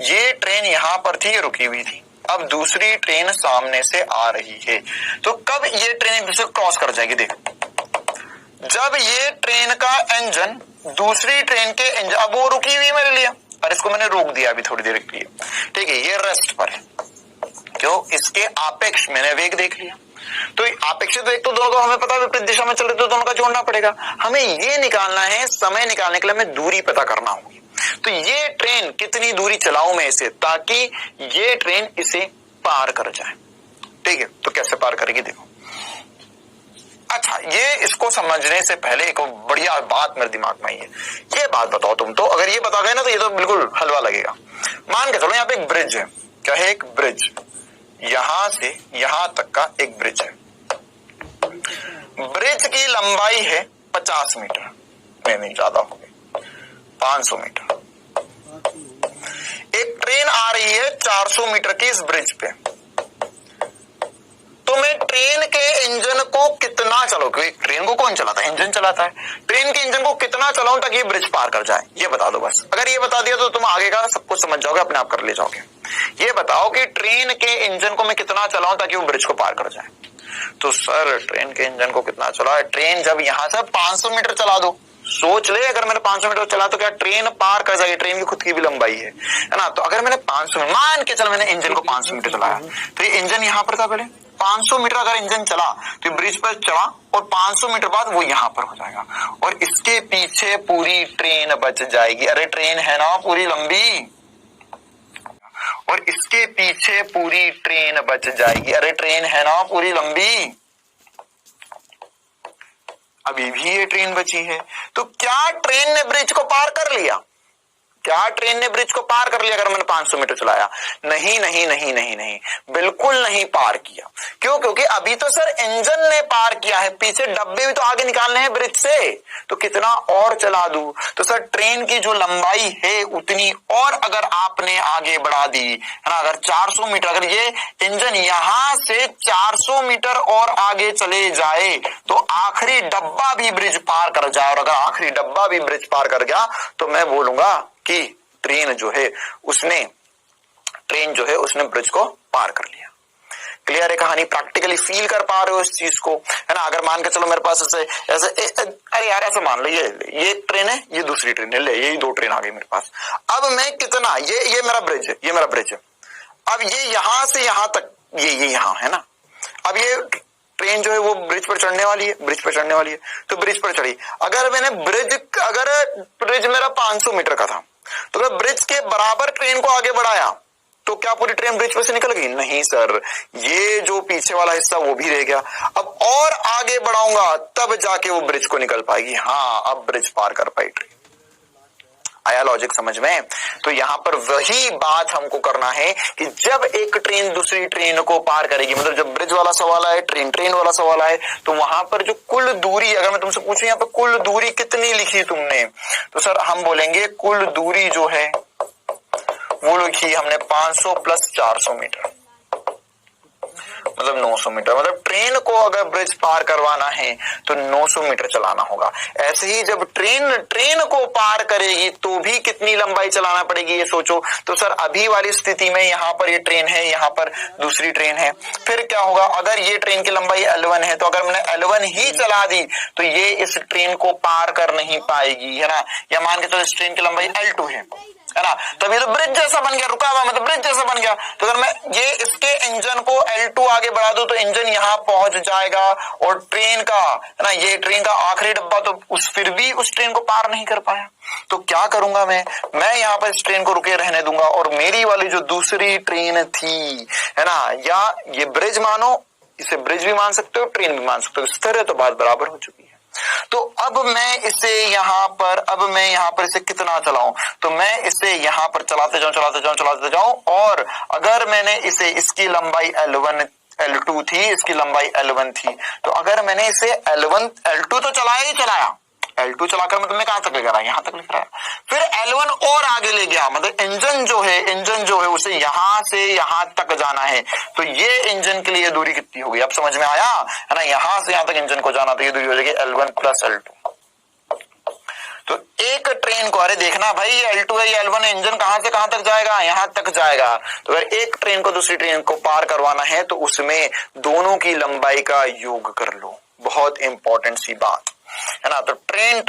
A: ये ट्रेन यहां पर थी, ये रुकी हुई थी, अब दूसरी ट्रेन सामने से आ रही है, तो कब ये ट्रेन एक दूसरे को क्रॉस कर जाएगी, देख जब ये ट्रेन का इंजन दूसरी ट्रेन के इंजन, अब वो रुकी हुई है मेरे लिए और इसको मैंने रोक दिया अभी थोड़ी देर के लिए, ठीक है, ये रेस्ट पर है, क्यों, इसके आपेक्ष मैंने वेग देख लिया। तो अपेक्षित वेग तो दोनों को हमें पता है विपरीत दिशा में चल रहे, तो दोनों का जोड़ना पड़ेगा। हमें ये निकालना है, समय निकालने के लिए हमें दूरी पता करना होगी। तो ये ट्रेन कितनी दूरी चलाऊं मैं इसे, ताकि ये ट्रेन इसे पार कर जाए, ठीक है। तो कैसे पार करेगी, देखो। अच्छा, ये इसको समझने से पहले एक बढ़िया बात मेरे दिमाग में आई है, ये बात बताओ तुम, तो अगर ये बता गए ना तो ये तो बिल्कुल हलवा लगेगा। मान के चलो यहाँ पे एक ब्रिज है, क्या है, एक ब्रिज, यहां से यहां तक का एक ब्रिज है, ब्रिज की लंबाई है 50 मीटर, नहीं ज्यादा हो गई, 500 मीटर। एक ट्रेन आ रही है 400 मीटर की इस ब्रिज पे, तो मैं ट्रेन के इंजन को कितना चलाऊं, क्योंकि ट्रेन को कौन चलाता है, इंजन चलाता है, ट्रेन के इंजन को कितना चलाऊं ताकि ये ब्रिज पार कर जाए, ये बता दो बस। अगर ये बता दिया तो तुम आगे का सब कुछ समझ जाओगे, अपने आप कर ले जाओगे। ये बताओ कि ट्रेन के इंजन को मैं कितना चलाऊं ताकि वो ब्रिज को पार कर जाए। तो सर ट्रेन के इंजन को कितना चला, ट्रेन जब यहां से 500 मीटर चला दो, सोच ले अगर मैंने 500 मीटर चला तो क्या ट्रेन पार कर जाएगी, ट्रेन की खुद की भी लंबाई है ना। तो अगर मैंने 500, मान के चल मैंने इंजन को 500 मीटर चलाया, तो ये इंजन यहां पर था, पहले 500 मीटर अगर इंजन चला तो ब्रिज पर चढ़ा और 500 मीटर बाद वो यहां पर हो जाएगा, और इसके पीछे पूरी ट्रेन बच जाएगी। अरे ट्रेन है ना पूरी लंबी, और इसके पीछे पूरी ट्रेन बच जाएगी, अरे ट्रेन है ना पूरी लंबी, अभी भी ये ट्रेन बची है। तो क्या ट्रेन ने ब्रिज को पार कर लिया, क्या ट्रेन ने ब्रिज को पार कर लिया अगर मैंने 500 मीटर चलाया? नहीं नहीं नहीं नहीं नहीं, बिल्कुल नहीं पार किया। क्यों? क्योंकि अभी तो सर इंजन ने पार किया है, पीछे डब्बे भी तो आगे निकालने हैं ब्रिज से, तो कितना और चला दूं। तो सर ट्रेन की जो लंबाई है उतनी और अगर आपने आगे बढ़ा दी, है ना, अगर 400 मीटर, अगर ये इंजन यहां से 400 मीटर और आगे चले जाए तो आखिरी डब्बा भी ब्रिज पार कर जाए, और अगर आखिरी डब्बा भी ब्रिज पार कर गया तो मैं बोलूंगा कि ट्रेन जो है उसने ब्रिज को पार कर लिया। क्लियर है कहानी? प्रैक्टिकली फील कर पा रहे हो इस चीज को, है ना? अगर मान के चलो मेरे पास ऐसे अरे यार ऐसे मान लो ये ट्रेन है, ये दूसरी ट्रेन है, ले यही दो ट्रेन आ गई मेरे पास। अब मैं कितना, ये मेरा ब्रिज है, ये मेरा ब्रिज है। अब ये यहां से यहां तक ये यहां है ना, अब ये ट्रेन जो है वो ब्रिज पर चढ़ने वाली है, ब्रिज पर चढ़ने वाली है, तो ब्रिज पर चढ़ी। अगर ब्रिज मेरा 500 मीटर का था, तो अगर ब्रिज के बराबर ट्रेन को आगे बढ़ाया तो क्या पूरी ट्रेन ब्रिज पर से निकल गई? नहीं सर, ये जो पीछे वाला हिस्सा वो भी रह गया। अब और आगे बढ़ाऊंगा तब जाके वो ब्रिज को निकल पाएगी। हाँ, अब ब्रिज पार कर पाई ट्रेन। आया लॉजिक समझ में? तो यहां पर वही बात हमको करना है कि जब एक ट्रेन दूसरी ट्रेन को पार करेगी, मतलब जब ब्रिज वाला सवाल आए, ट्रेन वाला सवाल आए, तो वहां पर जो कुल दूरी, अगर मैं तुमसे पूछूं यहाँ पर कुल दूरी कितनी लिखी तुमने, तो सर हम बोलेंगे कुल दूरी जो है वो लिखी हमने 500 प्लस 400 मीटर, मतलब 900 मीटर। मतलब ट्रेन को अगर ब्रिज पार करवाना है तो 900 मीटर चलाना होगा। ऐसे ही जब ट्रेन को पार करेगी तो भी कितनी लंबाई चलाना पड़ेगी ये सोचो। तो सर अभी वाली स्थिति में यहाँ पर ये ट्रेन है, यहाँ पर दूसरी ट्रेन है, फिर क्या होगा? अगर ये ट्रेन की लंबाई L1 है तो अगर मैंने L1 ही चला दी तो ये इस ट्रेन को पार कर नहीं पाएगी, है ना। या मान के चलो इस ट्रेन की लंबाई L2 है ना, तब ये तो ब्रिज जैसा बन गया, रुका हुआ मतलब ब्रिज जैसा बन गया। तो अगर मैं ये इसके इंजन को L2 आगे बढ़ा दूं तो इंजन यहां पहुंच जाएगा, और ट्रेन का, है ना, ये ट्रेन का आखिरी डब्बा तो फिर भी उस ट्रेन को पार नहीं कर पाया। तो क्या करूंगा मैं यहाँ पर इस ट्रेन को रुके रहने दूंगा, और मेरी वाली जो दूसरी ट्रेन थी, है ना, या ये ब्रिज मानो, इसे ब्रिज भी मान सकते हो, ट्रेन भी मान सकते हो, इस तरह तो बात बराबर हो चुकी है। तो अब मैं इसे यहाँ पर इसे कितना चलाऊं? तो मैं इसे यहाँ पर चलाते जाऊं, और अगर मैंने इसे, इसकी लंबाई L2 थी, इसकी लंबाई L1 थी, तो अगर मैंने इसे L2 तो चलाया, L2 चलाकर मतलब मैं कहां तक लेकर आया? यहां तक लेकर आया। फिर L1 और आगे ले गया, मतलब इंजन जो है उसे यहां से यहां तक जाना है, तो ये इंजन के लिए दूरी कितनी होगी? अब समझ में आया, है ना। यहां से यहां तक इंजन को जाना, तो ये दूरी हो जाएगी L1 प्लस L2। तो एक ट्रेन को, अरे देखना भाई ये L2 है, ये L1 है, इंजन कहां से कहां तक जाएगा? यहां तक जाएगा। तो अगर एक ट्रेन को दूसरी ट्रेन को पार करवाना है तो उसमें दोनों की लंबाई का योग कर लो। बहुत इंपॉर्टेंट सी बात, है ना। तो ट्रेन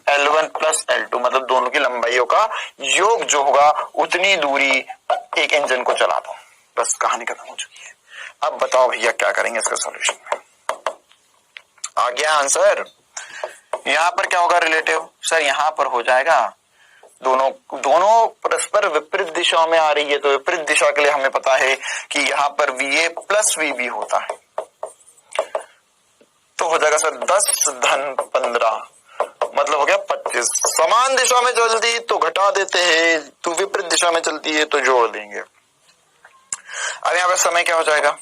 A: L1 प्लस L2, मतलब दोनों की लंबाइयों का योग जो होगा उतनी दूरी एक इंजन को चला दो। बस कहानी खत्म हो चुकी है। अब बताओ भैया क्या करेंगे इसका सॉल्यूशन में? आ गया आंसर? यहां पर क्या होगा रिलेटिव? सर यहां पर हो जाएगा दोनों परस्पर विपरीत दिशाओं में आ रही है, तो विपरीत दिशा के लिए हमें पता है कि यहाँ पर VA प्लस VB होता है, तो हो जाएगा सर 10 धन 15, मतलब हो गया 25। समान दिशा में चलती तो घटा देते हैं, तो विपरीत दिशा में चलती है तो जोड़ देंगे। अब यहाँ पर समय क्या हो जाएगा?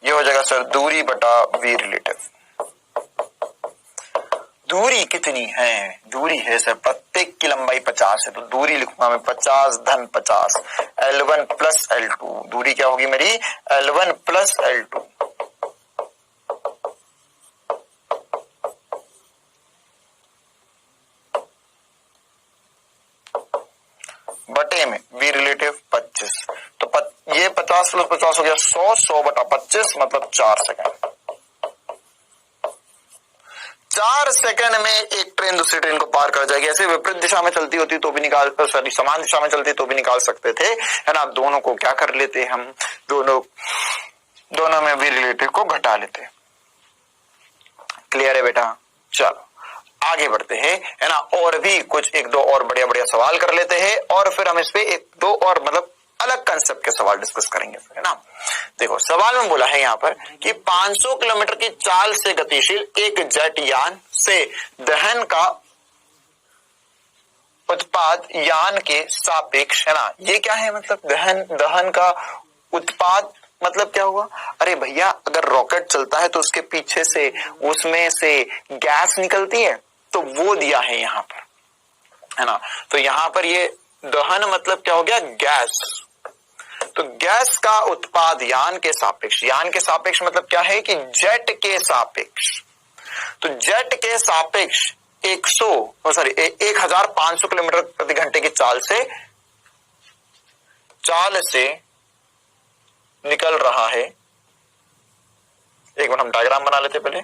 A: ये हो जाएगा सर दूरी बटा V रिलेटिव। दूरी कितनी है? दूरी है सर, प्रत्येक की लंबाई 50 है, तो दूरी लिखूंगा मैं 50 धन 50 L1 प्लस L2। दूरी क्या होगी मेरी? L1 प्लस L2 बटे में V रिलेटिव 25। तो ये 50 प्लस 50 हो गया 100 बटा 25, मतलब 4 सेकंड। 4 सेकंड में एक ट्रेन दूसरी ट्रेन को पार कर जाएगी। ऐसे विपरीत दिशा में चलती होती तो भी समान दिशा में चलती तो भी निकाल सकते थे, है ना। दोनों को क्या कर लेते हम, दोनों में V रिलेटिव को घटा लेते। क्लियर है बेटा? चलो आगे बढ़ते हैं, है ना। और भी कुछ एक दो और बढ़िया सवाल कर लेते हैं, और फिर हम इस पे एक दो और मतलब अलग कंसेप्ट के सवाल डिस्कस करेंगे, है ना। देखो सवाल में बोला है यहाँ पर कि 500 किलोमीटर की चाल से गतिशील एक जेट यान से दहन का उत्पाद यान के सापेक्ष, है ना। ये क्या है? मतलब दहन का उत्पाद मतलब क्या हुआ? अरे भैया अगर रॉकेट चलता है तो उसके पीछे से उसमें से गैस निकलती है, तो वो दिया है यहाँ पर, है ना। तो यहाँ पर ये दहन मतलब क्या हो गया? गैस। तो गैस का उत्पाद यान के सापेक्ष मतलब क्या है कि जेट के सापेक्ष। तो जेट के सापेक्ष 1500 किलोमीटर प्रति घंटे की चाल से निकल रहा है, एक मिनट हम डायग्राम बना लेते पहले।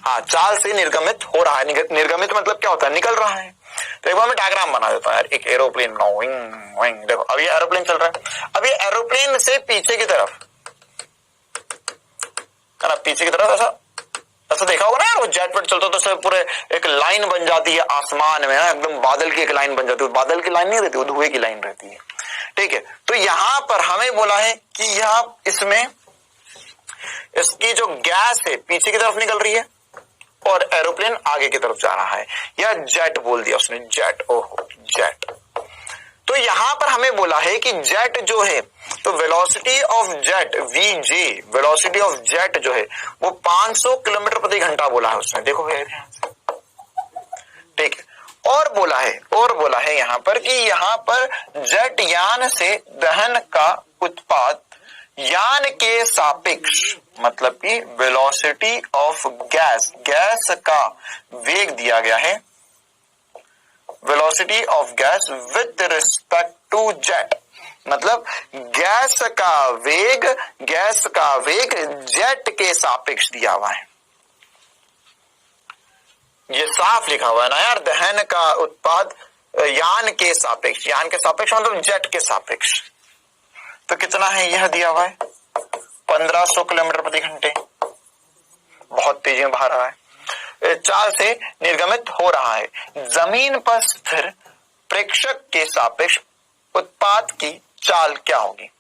A: हाँ, चाल से निर्गमित हो रहा है। निर्गमित मतलब क्या होता है? निकल रहा है। तो एक बार मैं डायग्राम बना देता हूं यार। एक एरोप्लेन बनाओ, विंग विंग। देखो अब ये एरोप्लेन चल रहा है। अब ये एरोप्लेन से पीछे की तरफ है ना, पीछे की तरफ ऐसा ऐसा देखा होगा ना यार, वो जेट वेट चलता तो पूरे एक लाइन बन जाती है आसमान में, एकदम बादल की एक लाइन बन जाती है। बादल की लाइन नहीं रहती, वो धुएं की लाइन रहती है। ठीक है, तो यहां पर हमें बोला है कि यह इसमें इसकी जो गैस है पीछे की तरफ निकल रही है और एरोप्लेन आगे की तरफ जा रहा है, या जेट बोल दिया उसने, जेट। ओहो, जेट। तो यहां पर हमें बोला है कि जेट जो है, तो velocity of jet V J, velocity of jet जो है वो 500 किलोमीटर प्रति घंटा बोला है उसने। देखो ध्यान से, ठीक है। और बोला है यहां पर कि यहां पर जेट यान से दहन का उत्पाद यान के सापेक्ष, मतलब कि वेलोसिटी ऑफ गैस, गैस का वेग दिया गया है, velocity of gas with respect to jet, मतलब गैस का वेग जेट के सापेक्ष दिया हुआ है। ये साफ लिखा हुआ है ना यार, दहन का उत्पाद यान के सापेक्ष, यान के सापेक्ष मतलब जेट के सापेक्ष। तो कितना है यह दिया हुआ है? 1500 किलोमीटर प्रति घंटे, बहुत तेजी में बहा रहा है। चाल से निर्गमित हो रहा है। जमीन पर स्थिर प्रेक्षक के सापेक्ष उत्पाद की चाल क्या होगी?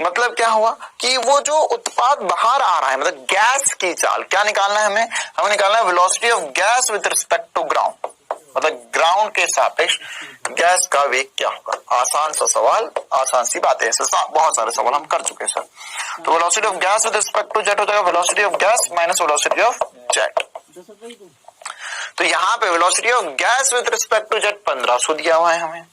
A: मतलब क्या हुआ कि वो जो उत्पाद बाहर आ रहा है, मतलब गैस की चाल क्या निकालना है हमें निकालना है velocity of gas with respect to ground, मतलब ग्राउंड के सापेक्ष गैस का वेग क्या होगा। आसान सा सवाल, आसान सी बात है, बहुत सारे सवाल हम कर चुके हैं सर। तो velocity of gas with respect to jet हो जाएगा velocity of gas minus velocity of jet. तो यहाँ पे velocity of gas with respect to jet 1500 दिया हुआ है हमें।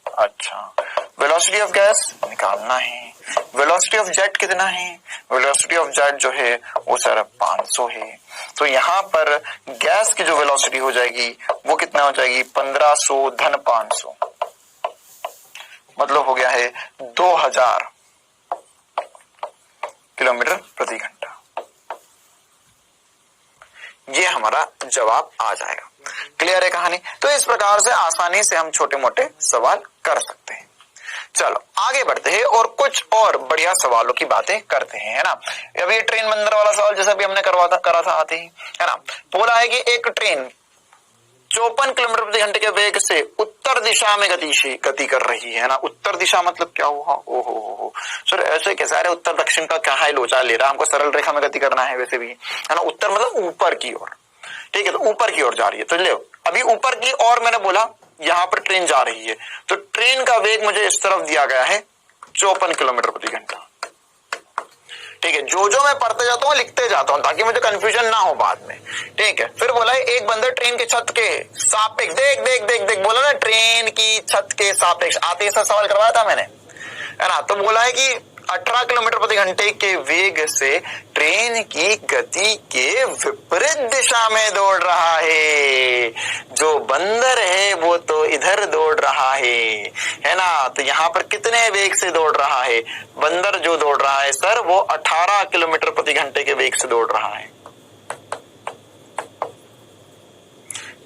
A: अच्छा, वेलोसिटी ऑफ गैस निकालना है। वेलोसिटी ऑफ जेट कितना है? वेलोसिटी ऑफ जेट जो है वो सर 500 है। तो यहाँ पर गैस की जो वेलोसिटी हो जाएगी वो कितना हो जाएगी? 1500 धन 500, मतलब हो गया है 2000 किलोमीटर प्रति घंटा। ये हमारा जवाब आ जाएगा। क्लियर है कहानी? तो इस प्रकार से आसानी से हम छोटे मोटे सवाल कर सकते हैं। चलो आगे बढ़ते हैं और कुछ और बढ़िया सवालों की बातें करते हैं, है ना। अभी ये ट्रेन बंदर वाला सवाल जैसा भी हमने करा था आते ही, है ना। बोला है कि एक ट्रेन 54 किलोमीटर प्रति घंटे के वेग से उत्तर दिशा में गति कर रही है ना। उत्तर दिशा मतलब क्या हुआ? ओहो सर, ऐसे कैसे? अरे उत्तर दक्षिण का क्या है लोचा ले रहा, हमको सरल रेखा में गति करना है वैसे भी, है ना। उत्तर मतलब ऊपर की ओर, ठीक है, तो ऊपर की ओर जा रही है। तो ले अभी ऊपर की ओर मैंने बोला यहां पर ट्रेन जा रही है, तो ट्रेन का वेग मुझे इस तरफ दिया गया है 54 किलोमीटर प्रति घंटा। ठीक है, जो मैं पढ़ते जाता हूँ लिखते जाता हूँ ताकि मुझे कंफ्यूजन ना हो बाद में। ठीक है, फिर बोला है एक बंदर ट्रेन के छत के सापेक्ष, देख देख देख देख, बोला ना ट्रेन की छत के सापेक्ष, आते ऐसा सवाल करवाया था मैंने, है ना। तो बोला है कि 18 किलोमीटर प्रति घंटे के वेग से ट्रेन की गति के विपरीत दिशा में दौड़ रहा है। जो बंदर है वो तो इधर दौड़ रहा है ना। तो यहाँ पर कितने वेग से दौड़ रहा है? बंदर जो दौड़ रहा है सर वो 18 किलोमीटर प्रति घंटे के वेग से दौड़ रहा है।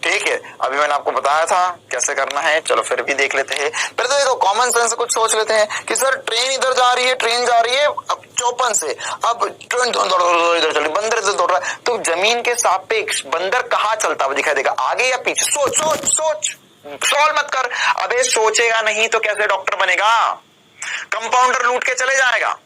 A: ठीक है, अभी मैंने आपको बताया था कैसे करना है, चलो फिर भी देख लेते हैं। फिर तो देखो कॉमन सेंस से कुछ सोच लेते हैं कि सर ट्रेन इधर जा रही है, ट्रेन जा रही है अब 54 से, अब ट्रेन इधर चल रही, बंदर इधर दौड़ रहा है, तो जमीन के सापेक्ष बंदर कहाँ चलता हुआ दिखाई देगा? आगे या पीछे? सोच सोच सोच, सॉल्व मत कर। अबे सोचेगा नहीं तो कैसे डॉक्टर बनेगा? कंपाउंडर लूट के चले जाएगा।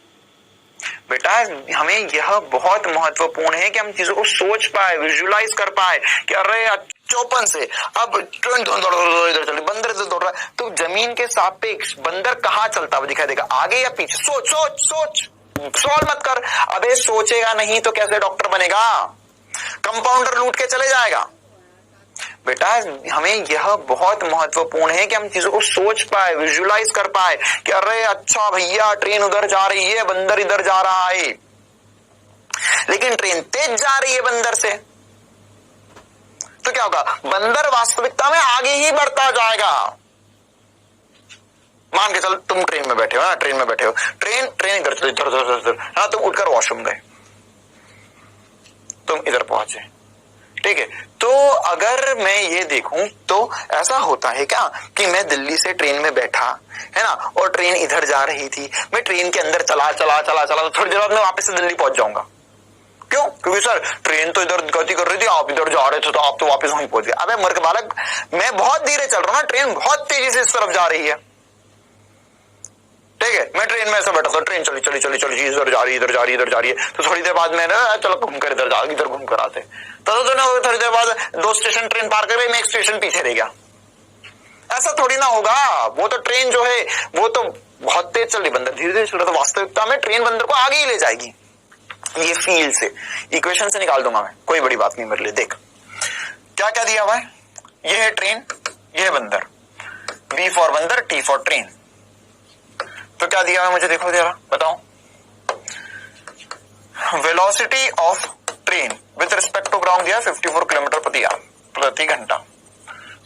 A: बेटा हमें यह बहुत महत्वपूर्ण है कि हम चीजों को सोच पाए, विजुअलाइज कर पाए कि अरे 54 से अब ट्रेन इधर चल रही, बंदर इधर दौड़ रहा है, तो जमीन के सापेक्ष बंदर कहाँ चलता हुआ दिखाई देगा? आगे या पीछे? सोच सोच सोच, सॉल्व मत कर। अबे सोचेगा नहीं तो कैसे डॉक्टर बनेगा? कंपाउंडर लूट के चले जाएगा। बेटा हमें यह बहुत महत्वपूर्ण है कि हम चीजों को सोच पाए, विजुअलाइज कर पाए कि अरे अच्छा भैया ट्रेन उधर जा रही है, बंदर इधर जा रहा है, लेकिन ट्रेन तेज जा रही है बंदर से, तो क्या होगा? बंदर वास्तविकता में आगे ही बढ़ता जाएगा। मान के चल तुम ट्रेन में बैठे हो ना, ट्रेन में बैठे हो, ट्रेन इधर चली, इधर हाँ, तुम उठकर वॉशरूम गए, तुम इधर पहुंचे, ठीक है। तो अगर मैं ये देखूं तो ऐसा होता है क्या कि मैं दिल्ली से ट्रेन में बैठा है ना, और ट्रेन इधर जा रही थी, मैं ट्रेन के अंदर चला तो थोड़ी देर बाद मैं वापस से दिल्ली पहुंच जाऊंगा। क्यों? क्योंकि सर ट्रेन तो इधर गति कर रही थी, आप इधर जा रहे थे तो आप तो वापस वहीं पहुंच गए। अबे मूर्ख बालक, मैं बहुत धीरे चल रहा हूं ना, ट्रेन बहुत तेजी से इस तरफ जा रही है, ठीक है। मैं ट्रेन में ऐसा बैठा था, ट्रेन चली इधर जा रही है, तो थोड़ी देर बाद मैं चलो घूमकर इधर घूम कर आते, तो थोड़ी देर बाद 2 स्टेशन ट्रेन पार कर गई, मैं 1 स्टेशन पीछे रह गया। ऐसा थोड़ी ना होगा, वो तो ट्रेन जो है वो तो बहुत तेज चल रही, बंदर धीरे धीरे चल रहा, तो वास्तविकता में ट्रेन बंदर को आगे ही ले जाएगी। ये फील से इक्वेशन से निकाल दूंगा मैं, कोई बड़ी बात नहीं मेरे लिए। देख क्या क्या दिया हुआ है, ये है ट्रेन, ये है बंदर, बी फॉर बंदर, टी फॉर ट्रेन। तो क्या दिया है मुझे, देखो जरा बताओ। Velocity of train with respect to ground दिया 54 किलोमीटर प्रति घंटा।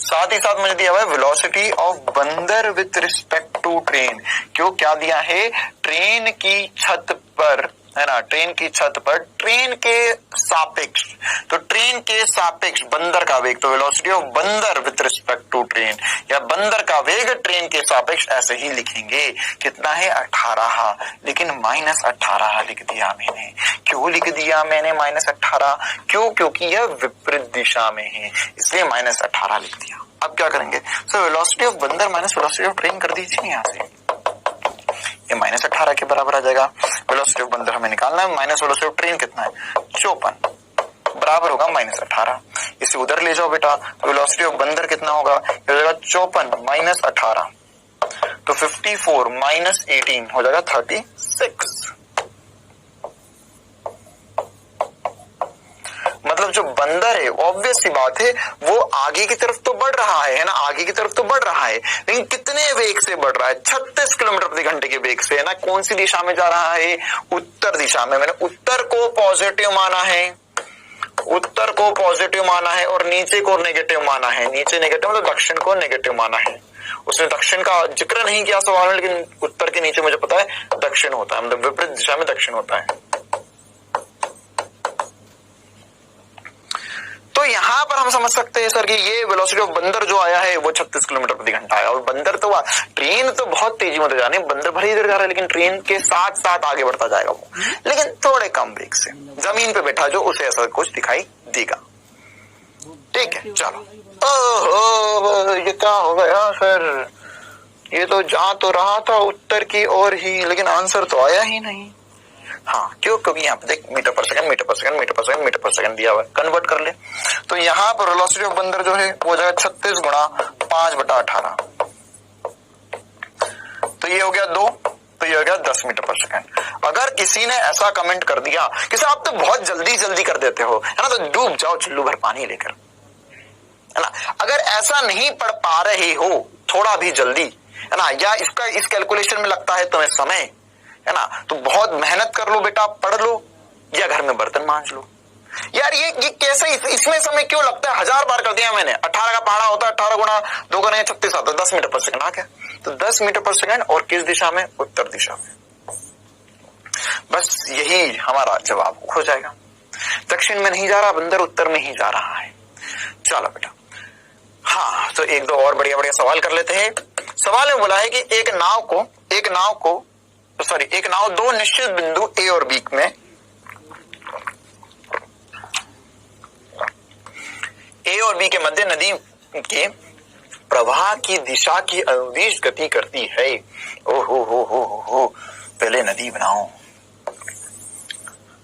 A: साथ ही साथ मुझे दिया हुआ है वेलोसिटी ऑफ बंदर विद रिस्पेक्ट टू ट्रेन। क्यों, क्या दिया है, ट्रेन की छत पर है ना, ट्रेन की छत पर ट्रेन के सापेक्ष, तो ट्रेन के सापेक्ष बंदर का वेग, तो वेलोसिटी ऑफ बंदर विद रिस्पेक्ट टू ट्रेन, या बंदर का वेग ट्रेन के सापेक्ष ऐसे ही लिखेंगे। कितना है, 18, लेकिन -18 लिख दिया मैंने। क्यों लिख दिया मैंने -18? क्यों? क्योंकि यह विपरीत दिशा में है, इसलिए -18 लिख दिया। अब क्या करेंगे, सो वेलोसिटी ऑफ बंदर माइनस वेलोसिटी ऑफ ट्रेन कर दीजिए यहाँ से, ये -18 के बराबर आ जाएगा। वेलोसिटी ऑफ बंदर हमें निकालना है, माइनस वेलोसिटी ऑफ ट्रेन कितना है, 54 बराबर होगा -18। इसे उधर ले जाओ बेटा, वेलोसिटी ऑफ बंदर कितना होगा, 54 - 18, तो 54 - 18 हो जाएगा 36। मतलब जो बंदर है ऑब्वियस सी बात है वो आगे की तरफ तो बढ़ रहा है ना, आगे की तरफ तो बढ़ रहा है, लेकिन कितने वेग से बढ़ रहा है, 36 किलोमीटर प्रति घंटे के वेग से, है ना। कौन सी दिशा में जा रहा है, उत्तर दिशा में। मैंने उत्तर को पॉजिटिव माना है, उत्तर को पॉजिटिव माना है, और नीचे को नेगेटिव माना है। नीचे नेगेटिव मतलब दक्षिण को नेगेटिव माना है। उसने दक्षिण का जिक्र नहीं किया सवाल में, लेकिन उत्तर के नीचे मुझे पता है दक्षिण होता है, मतलब विपरीत दिशा में दक्षिण होता है। तो यहां पर हम समझ सकते हैं सर कि ये वेलोसिटी ऑफ बंदर जो आया है वो 36 किलोमीटर प्रति घंटा आया, और बंदर तो ट्रेन तो बहुत तेजी में जा रही है, बंदर भले इधर जा रहा है, लेकिन ट्रेन के साथ साथ आगे बढ़ता जाएगा वो, लेकिन थोड़े कम वेग से। जमीन पे बैठा जो उसे ऐसा कुछ दिखाई देगा, ठीक है। चलो, ओहो ये क्या हो गया सर, ये तो जा तो रहा था उत्तर की ओर ही, लेकिन आंसर तो आया ही नहीं। हाँ, क्यों? क्योंकि यहाँ पे देख मीटर पर सेकंड दिया हुआ है, कन्वर्ट कर ले। तो यहाँ पर वेलोसिटी ऑफ बंदर जो है वो जाएगा 36 गुणा 5/18, तो ये हो गया 2, तो ये हो गया 10 मीटर पर सेकंड। अगर किसी ने ऐसा कमेंट कर दिया कि सर आप तो बहुत जल्दी कर देते हो, है ना, तो डूब जाओ चुल्लू भर पानी लेकर, है ना। अगर ऐसा नहीं पढ़ पा रहे हो थोड़ा भी जल्दी, है ना, या इस कैलकुलेशन में लगता है तुम्हें समय, है ना, तो बहुत मेहनत कर लो बेटा, पढ़ लो, या घर में बर्तन मांज लो। यार ये कैसे, इसमें समय क्यों लगता है, 1000 बार कर दिया मैंने। 18 का पहाड़ा होता है, 18 गुणा 2 करें 36 आता है, 10 मीटर पर सेकंड आ गया। तो 10 मीटर पर सेकंड, और किस दिशा में, उत्तर दिशा में। बस यही हमारा जवाब हो जाएगा। दक्षिण में नहीं जा रहा बंदर, उत्तर में ही जा रहा है। चलो बेटा, हाँ, तो 1-2 और बढ़िया सवाल कर लेते हैं। सवाल में बोला है कि एक नाव 2 निश्चित बिंदु ए और बी में के मध्य नदी के प्रवाह की दिशा की अनुदिश गति करती है। हो, पहले नदी बनाओ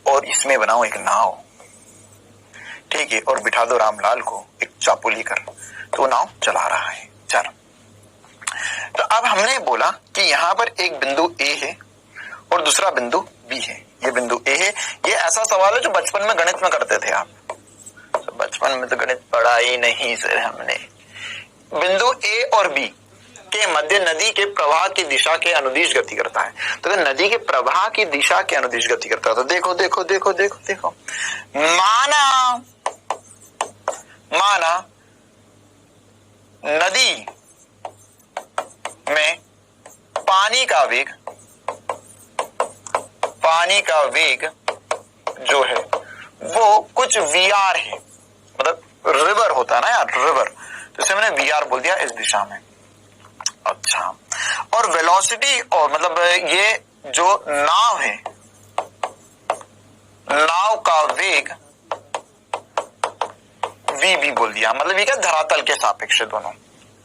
A: और इसमें बनाओ एक नाव, ठीक है, और बिठा दो रामलाल को एक चापू लेकर, तो नाव चला रहा है। चलो, तो अब हमने बोला कि यहां पर एक बिंदु ए है और दूसरा बिंदु बी है। ये बिंदु ए है। ये ऐसा सवाल है जो बचपन में गणित में करते थे आप, तो बचपन में तो गणित पढ़ा ही नहीं सर हमने। बिंदु ए और बी के मध्य नदी के प्रवाह की दिशा के अनुदिश गति करता है। तो अगर नदी के प्रवाह की दिशा के अनुदिश गति करता है तो देखो, माना नदी में पानी का वेग जो है वो कुछ VR है, मतलब रिवर होता है ना यार, रिवर, तो इसे मैंने VR बोल दिया इस दिशा में। अच्छा, और वेलोसिटी, और मतलब ये जो नाव है, नाव का वेग VB बोल दिया, मतलब ये क्या, धरातल के सापेक्ष, दोनों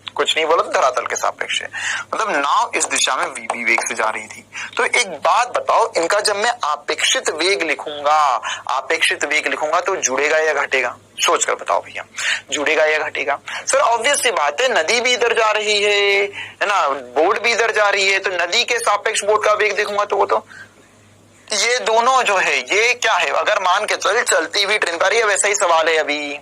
A: कुछ नहीं बोला तो धरातल के सापेक्ष है, मतलब नाव इस दिशा में VB वेग से जा रही थी। तो एक बात बताओ, इनका जब मैं अपेक्षित वेग लिखूंगा तो जुड़ेगा या घटेगा? सोच कर बताओ भैया, जुड़ेगा या घटेगा? सर ऑब्वियस सी बात है, नदी भी इधर जा रही है ना, बोट भी इधर जा रही है, तो नदी के सापेक्ष बोट का वेग देखूंगा तो वो तो ये दोनों जो है ये क्या है, अगर मान के चलती हुई ट्रेन पर, ये वैसा ही सवाल है, अभी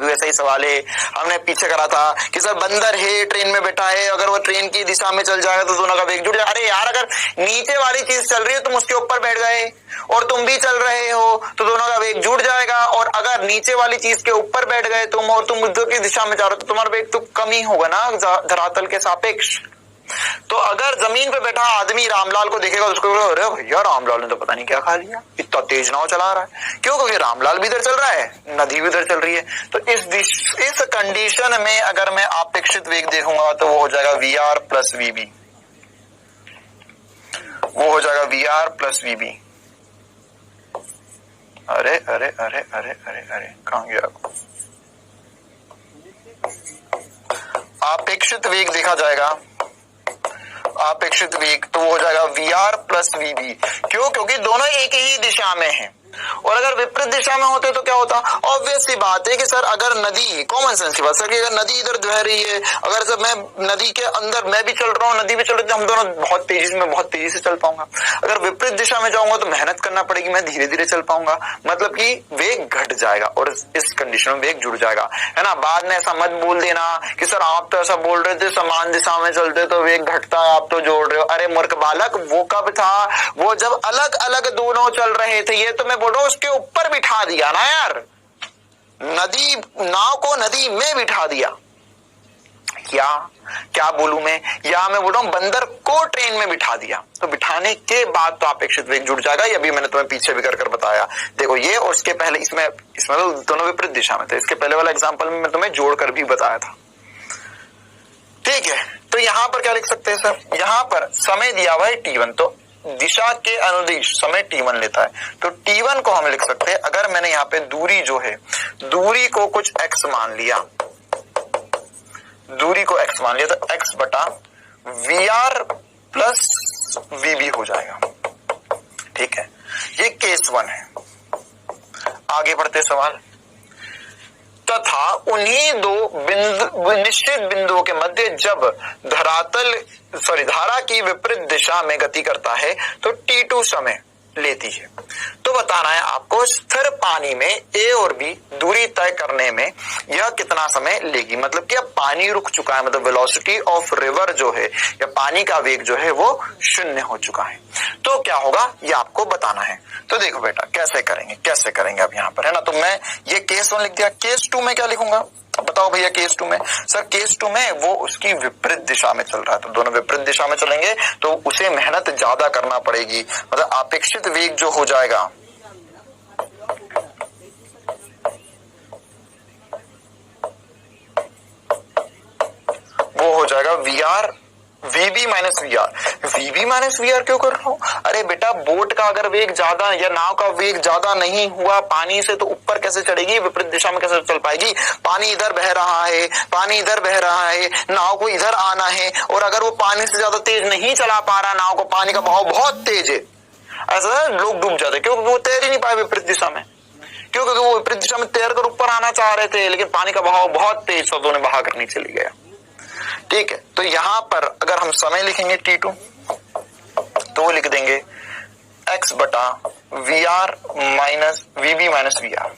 A: वैसा ही सवाल है, हमने पीछे करा था कि सर बंदर है, ट्रेन में बैठा है, अगर वो ट्रेन की दिशा में चल जाएगा तो दोनों का वेग जुड़ जाएगा। अरे यार, अगर नीचे वाली चीज चल रही है, तुम उसके ऊपर बैठ गए और तुम भी चल रहे हो तो दोनों का वेग जुड़ जाएगा, और अगर नीचे वाली चीज के ऊपर बैठ गए तुम और तुम उधर की दिशा में जा रहे हो तो तुम्हारा वेग तो कम ही होगा ना धरातल के सापेक्ष। तो अगर जमीन पे बैठा आदमी रामलाल को देखेगा तो उसको, अरे भैया रामलाल ने तो पता नहीं क्या खा लिया, इतना तेज नाव चला रहा है, क्यों? क्योंकि रामलाल भी इधर चल रहा है, नदी भी इधर चल रही है। तो इस कंडीशन में अगर मैं अपेक्षित वेग देखूंगा तो वो हो जाएगा VR प्लस VB, वो हो जाएगा VR प्लस VB। अरे अरे अरे अरे अरे अरे कहां गया? अपेक्षित वेग देखा जाएगा, अपेक्षित वेग तो वो हो जाएगा VR प्लस VB। क्यों? क्योंकि दोनों एक ही दिशा में हैं, और अगर विपरीत दिशा में होते तो क्या होता? ऑब्वियस सी बात है कि सर अगर नदी, कॉमन सेंस की बात सर, कि अगर नदी इधर बह रही है, अगर सर मैं नदी के अंदर मैं भी चल रहा हूँ, नदी भी चल रही है, हम दोनों बहुत तेजी से चल पाऊंगा। अगर विपरीत दिशा में जाऊंगा तो मेहनत करना पड़ेगी, मैं धीरे धीरे चल पाऊंगा, मतलब कि वेग घट जाएगा, और इस कंडीशन में वेग जुड़ जाएगा, है ना। बाद में ऐसा मत बोल देना कि सर आप तो ऐसा बोल रहे थे समान दिशा में चलते तो वेग घटता है, आप तो जोड़ रहे हो। अरे मूर्ख बालक, वो कब था? वो जब अलग अलग दोनों चल रहे थे, ये तो मैं बोल रहा हूं उसके ऊपर बिठा दिया ना यार, नदी, नाव को नदी में बिठा दिया। क्या बोलूं मैं, या मैं बोल रहा हूं बंदर को ट्रेन में बिठा दिया, तो बिठाने के बाद तो अपेक्षित वेग जुड़ जाएगा। ये भी मैंने तुम्हें पीछे भी कर बताया, देखो ये, और उसके पहले इसमें तो दोनों विपरीत दिशा में थे, इसके पहले वाला एग्जांपल में मैं तुम्हें जोड़कर भी बताया था, ठीक है। तो यहां पर क्या लिख सकते हैं सर, यहां पर समय दिया हुआ है T1, तो दिशा के अनुदिश समय T1 लेता है, तो T1 को हम लिख सकते हैं, अगर मैंने यहाँ पे दूरी जो है, दूरी को कुछ x मान लिया, दूरी को x मान लिया, तो x बटा VR प्लस VB हो जाएगा, ठीक है। ये केस 1 है। आगे बढ़ते सवाल, तथा उन्हीं दो निश्चित बिंदुओं के मध्य जब धारा की विपरीत दिशा में गति करता है तो T2 समय लेती है। तो बताना है आपको स्थिर पानी में A और B दूरी तय करने में यह कितना समय लेगी, मतलब कि अब पानी रुक चुका है, मतलब वेलोसिटी ऑफ रिवर जो है या पानी का वेग जो है वो 0 हो चुका है। तो क्या होगा ये आपको बताना है। तो देखो बेटा कैसे करेंगे अब यहाँ पर, है ना। तो मैं ये केस 1 लिख दिया, केस 2 में क्या लिखूंगा, अब बताओ भैया। केस 2 में सर, केस 2 में वो उसकी विपरीत दिशा में चल रहा है, तो दोनों विपरीत दिशा में चलेंगे तो उसे मेहनत ज्यादा करना पड़ेगी, मतलब अपेक्षित वेग जो हो जाएगा वो हो जाएगा VB माइनस VR क्यों कर रहा हूं? अरे बेटा, बोट का अगर वेग ज्यादा या नाव का वेग ज्यादा नहीं हुआ पानी से तो ऊपर कैसे चढ़ेगी, विपरीत दिशा में कैसे चल पाएगी? पानी इधर बह रहा है, नाव को इधर आना है, और अगर वो पानी से ज्यादा तेज नहीं चला पा रहा, नाव को पानी का बहाव बहुत तेज है, ऐसा लोग डूब जाते, क्योंकि वो तैर ही नहीं पाए विपरीत दिशा में। क्यों? क्योंकि वो विपरीत दिशा में तैर कर ऊपर आना चाह रहे थे, लेकिन पानी का बहाव बहुत तेज था, तो उन्हें बहा कर नीचे ले गया, ठीक है। तो यहां पर अगर हम समय लिखेंगे T2 तो वो लिख देंगे x बटा VB माइनस VR।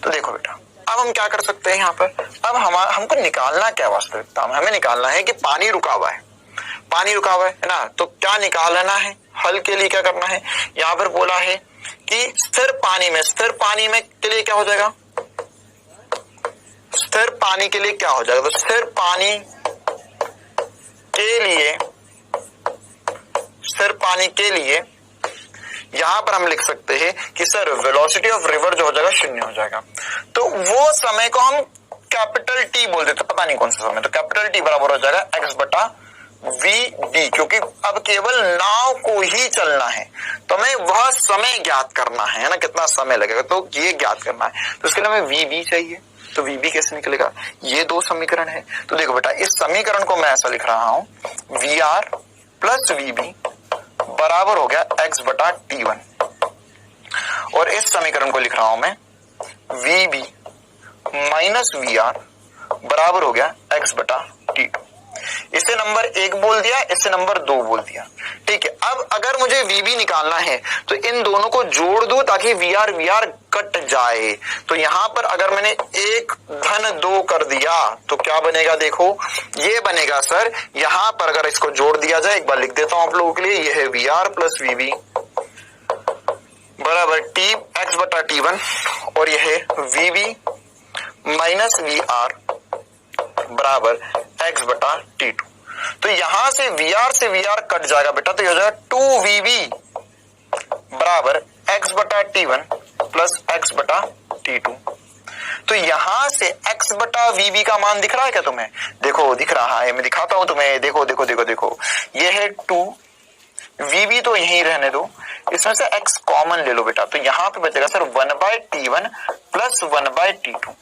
A: तो देखो बेटा, अब हम क्या कर सकते हैं यहाँ पर, अब हमको निकालना क्या वास्तविकता में, हमें निकालना है कि पानी रुका हुआ है ना। तो क्या निकालना है, हल के लिए क्या करना है, यहाँ पर बोला है कि स्थिर पानी में के लिए क्या हो जाएगा, स्थिर पानी के लिए क्या हो जाएगा, तो स्थिर पानी के लिए स्थिर पानी के लिए यहां पर हम लिख सकते हैं कि सर वेलोसिटी ऑफ रिवर जो हो जाएगा 0 हो जाएगा। तो वो समय को हम कैपिटल टी बोल देते, पता नहीं कौन सा समय, तो कैपिटल टी बराबर हो जाएगा x बटा वी डी, क्योंकि अब केवल नाव को ही चलना है तो हमें वह समय ज्ञात करना है ना, कितना समय लगेगा तो ये ज्ञात करना है। तो इसके लिए हमें वी बी चाहिए, तो वी बी कैसे निकलेगा, ये दो समीकरण है। तो देखो बेटा इस समीकरण को मैं ऐसा लिख रहा हूं V R plus V B बराबर हो गया x बटा T1, और इस समीकरण को लिख रहा हूं मैं V B minus V R बराबर हो गया x बटा T2। इसे नंबर 1 बोल दिया, इसे नंबर 2 बोल दिया, ठीक है। अब अगर मुझे वीबी निकालना है तो इन दोनों को जोड़ दूं ताकि वी आर कट जाए। तो यहां पर अगर मैंने 1 धन 2 कर दिया तो क्या बनेगा, देखो ये बनेगा सर, यहां पर अगर इसको जोड़ दिया जाए, एक बार लिख देता हूं आप लोगों के लिए, यह है वी आर प्लस वीबी बराबर टी एक्स बटा T1, और यह है वीबी माइनस वी आर बराबर x बटा T2। तो यहां से वी आर कट जाएगा बेटा, तो ये हो जाएगा 2VB बराबर x बटा T1 प्लस x बटा T2। तो यहां से x बटा VB का मान दिख रहा है क्या तुम्हें, देखो दिख रहा है, मैं दिखाता हूं तुम्हें, देखो देखो देखो देखो, ये है 2, VB तो यहीं रहने दो, इसमें से x कॉमन ले लो बेटा, तो यहां पे बचेगा सर 1/T1 प्लस 1/T2।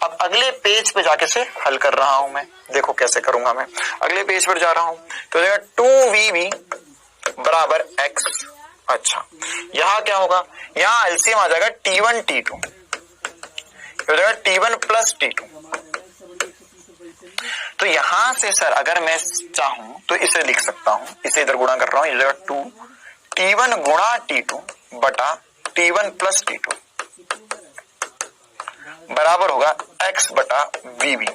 A: अब अगले पेज पे जाके से हल कर रहा हूं मैं, देखो कैसे करूंगा मैं, अगले पेज पर जा रहा हूं तो 2VB बराबर x। अच्छा यहां क्या होगा, यहां एलसीएम आ जाएगा T1 T2, हो जाएगा T1 प्लस T2। तो यहां से सर अगर मैं चाहूं तो इसे लिख सकता हूं, इसे इधर गुणा कर रहा हूं, ये हो जाएगा 2T1 गुणा T2 बटा T1 प्लस T2 बराबर होगा x बटा VB,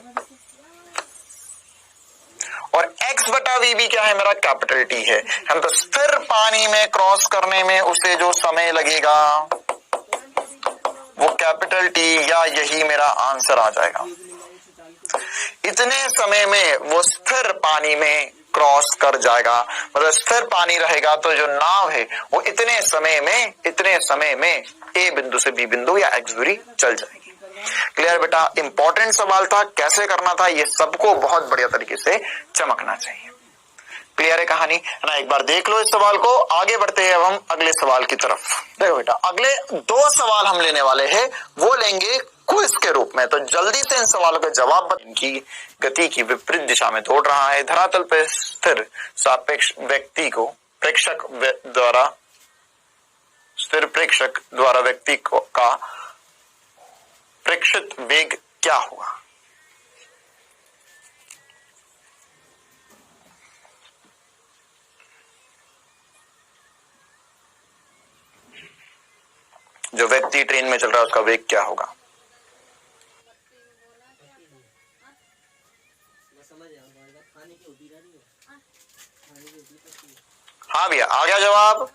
A: और x बटा VB क्या है, मेरा कैपिटल T है, हम तो स्थिर पानी में क्रॉस करने में उसे जो समय लगेगा वो कैपिटल T, या यही मेरा आंसर आ जाएगा। इतने समय में वो स्थिर पानी में क्रॉस कर जाएगा, मतलब स्थिर पानी रहेगा तो जो नाव है वो इतने समय में A बिंदु से B बिंदु या x दूरी चल जाएगी। क्लियर बेटा, इंपॉर्टेंट सवाल था, कैसे करना था ये सबको बहुत बढ़िया तरीके से चमकना चाहिए। क्लियर है कहानी, है ना, एक बार देख लो इस सवाल को। आगे बढ़ते हैं अब हम अगले सवाल की तरफ। देखो बेटा अगले 2 सवाल हम लेने वाले हैं, वो लेंगे क्विज के रूप में, तो जल्दी से इन सवालों के जवाब। इनकी गति की विपरीत दिशा में दौड़ रहा है, धरातल पर स्थिर सापेक्ष व्यक्ति को प्रेक्षक द्वारा स्थिर प्रेक्षक द्वारा व्यक्ति का प्रेक्षित वेग क्या हुआ। जो व्यक्ति ट्रेन में चल रहा है उसका वेग क्या होगा। हाँ भैया आ गया जवाब।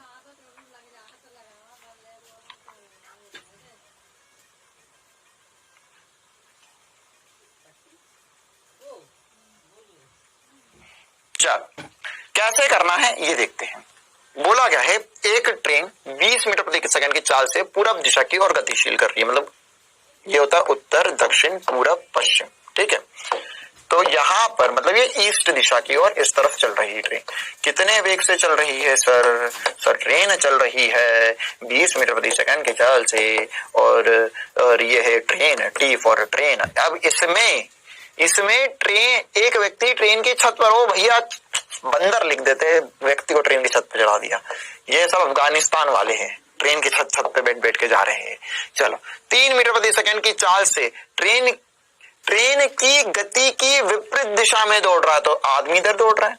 A: चल कैसे करना है ये देखते हैं। बोला गया है एक ट्रेन 20 मीटर प्रति सेकंड की चाल से पूरब दिशा की ओर गतिशील कर रही है, मतलब ये होता है उत्तर दक्षिण पूरब पश्चिम, ठीक है। तो यहाँ पर मतलब ये ईस्ट दिशा की ओर इस तरफ चल रही है ट्रेन। कितने वेग से चल रही है सर ट्रेन चल रही है 20 मीटर प्रति सेकंड की चाल से, और ये है ट्रेन, टी फॉर ट्रेन। अब इसमें ट्रेन, एक व्यक्ति ट्रेन की छत पर हो, भैया बंदर लिख देते हैं, व्यक्ति को ट्रेन की छत पर चढ़ा दिया। ये सब अफगानिस्तान वाले हैं, ट्रेन की छत पे बैठ के जा रहे हैं। चलो 3 मीटर प्रति सेकंड की चाल से ट्रेन की गति की विपरीत दिशा में दौड़ रहा है, तो आदमी इधर दौड़ रहा है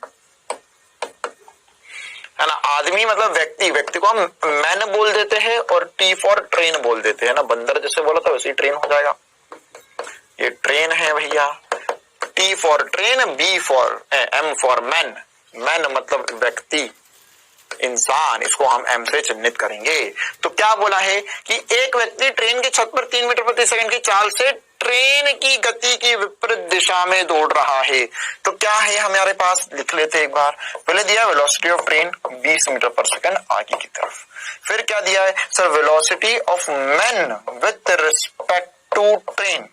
A: ना। आदमी मतलब व्यक्ति को हम मैन बोल देते हैं और टी फॉर ट्रेन बोल देते हैं ना। बंदर जैसे बोला था वैसे ट्रेन हो जाएगा। ये ट्रेन है भैया, T for train, B for M for man. Man मतलब व्यक्ति, इंसान, इसको हम एम से चिन्हित करेंगे। तो क्या बोला है कि एक व्यक्ति ट्रेन की छत पर 3 मीटर प्रति सेकंड की चाल से ट्रेन की गति की विपरीत दिशा दिशा में दौड़ रहा है। तो क्या है हमारे पास, लिख लेते एक बार। पहले दिया वेलोसिटी ऑफ ट्रेन 20 मीटर पर सेकंड आगे की तरफ। फिर क्या दिया है sir, velocity of man with respect to train.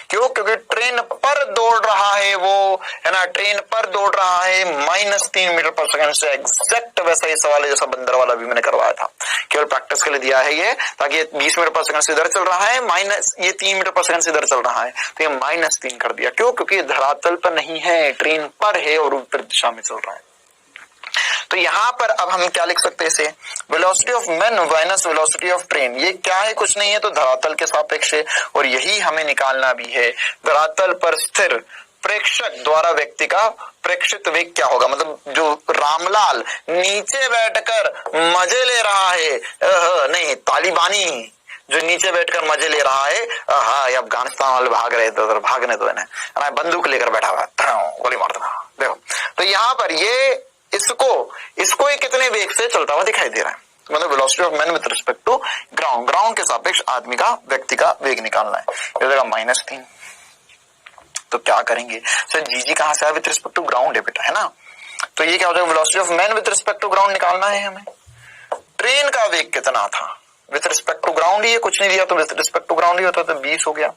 A: क्यों? क्योंकि ट्रेन पर दौड़ रहा है वो, है ना, ट्रेन पर दौड़ रहा है -3 मीटर पर सेकंड से। एग्जैक्ट वैसा ही सवाल है जैसा बंदर वाला भी मैंने करवाया था, केवल प्रैक्टिस के लिए दिया है ये, ताकि ये 20 मीटर पर सेकंड से इधर चल रहा है, ये 3 मीटर पर सेकंड से इधर चल रहा है, तो ये -3 कर दिया। क्यों? क्योंकि धरातल पर नहीं है, ट्रेन पर है और विपरीत दिशा में चल रहा है। तो यहां पर अब हम क्या लिख सकते हैं इसे, velocity of man minus velocity of train. ये क्या है, कुछ नहीं है, तो धरातल के सापेक्ष है, और यही हमें निकालना भी है। धरातल पर स्थिर प्रेक्षक द्वारा व्यक्ति का प्रेक्षित वेग क्या होगा। मतलब जो रामलाल नीचे बैठकर मजे ले रहा है, नहीं तालिबानी जो नीचे बैठकर मजे ले रहा है, हाँ, अफगानिस्तान वाले भाग रहे थे, उधर भागने दो इन्हें, बंदूक लेकर बैठा हुआ गोली मार दूंगा। देखो, तो यहाँ पर ये इसको ये कितने वेग से चलता हुआ दिखाई दे रहा है। मतलब velocity of man with respect to ground के सापेक्ष आदमी का, व्यक्ति का वेग निकालना है। ये देगा -3। तो क्या करेंगे सर, जी कहां से आया, विद रिस्पेक्ट टू ग्राउंड है बेटा, है ना। तो ये क्या हो जाएगा, velocity of man with respect to ground निकालना है हमें। ट्रेन का वेग कितना था विथ रिस्पेक्ट टू ग्राउंड, ये कुछ नहीं दिया, तो विथ रिस्पेक्ट टू ग्राउंड ही होता तो 20 हो गया,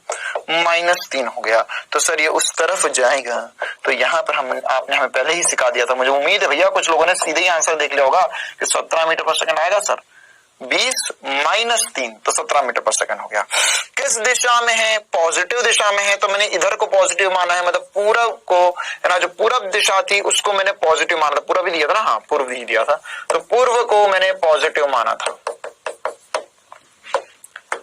A: -3 हो गया। तो सर ये उस तरफ जाएगा। तो यहाँ पर आपने हमें पहले ही सिखा दिया था, मुझे उम्मीद है भैया कुछ लोगों ने सीधे ही आंसर देख लिया होगा कि 17 मीटर पर सेकंड आएगा सर। 20 -3 तो 17 मीटर पर सेकंड हो गया। किस दिशा में है, पॉजिटिव दिशा में है, तो मैंने इधर को पॉजिटिव माना है, मतलब पूरब को, है ना, जो पूरब दिशा थी उसको मैंने पॉजिटिव माना था। पूरब ही दिया था ना, हाँ पूर्व ही दिया था, तो पूर्व को मैंने पॉजिटिव माना था।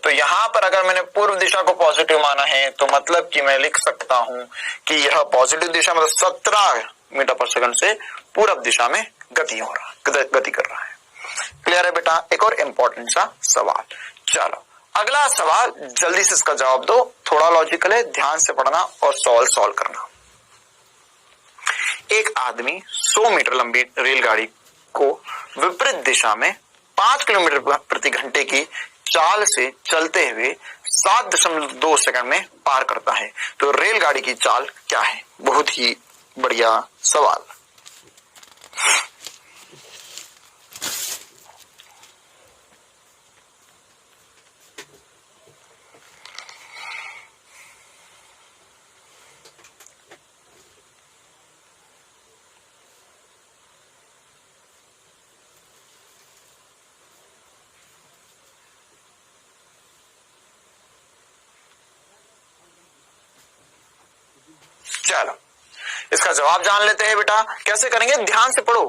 A: तो यहां पर अगर मैंने पूर्व दिशा को पॉजिटिव माना है, तो मतलब कि मैं लिख सकता हूं कि यह पॉजिटिव दिशा मतलब 17 मीटर पर सेकंड से पूरब दिशा में गति कर रहा है। क्लियर है बेटा। एक और इंपॉर्टेंट सा सवाल, चलो अगला सवाल, जल्दी से इसका जवाब दो, थोड़ा लॉजिकल है, ध्यान से पढ़ना और सॉल्व करना। एक आदमी 100 मीटर लंबी रेलगाड़ी को विपरीत दिशा में 5 किलोमीटर प्रति घंटे की चाल से चलते हुए 7.2 सेकंड में पार करता है। तो रेलगाड़ी की चाल क्या है? बहुत ही बढ़िया सवाल। चलो इसका जवाब जान लेते हैं बेटा। कैसे करेंगे, ध्यान से पढ़ो,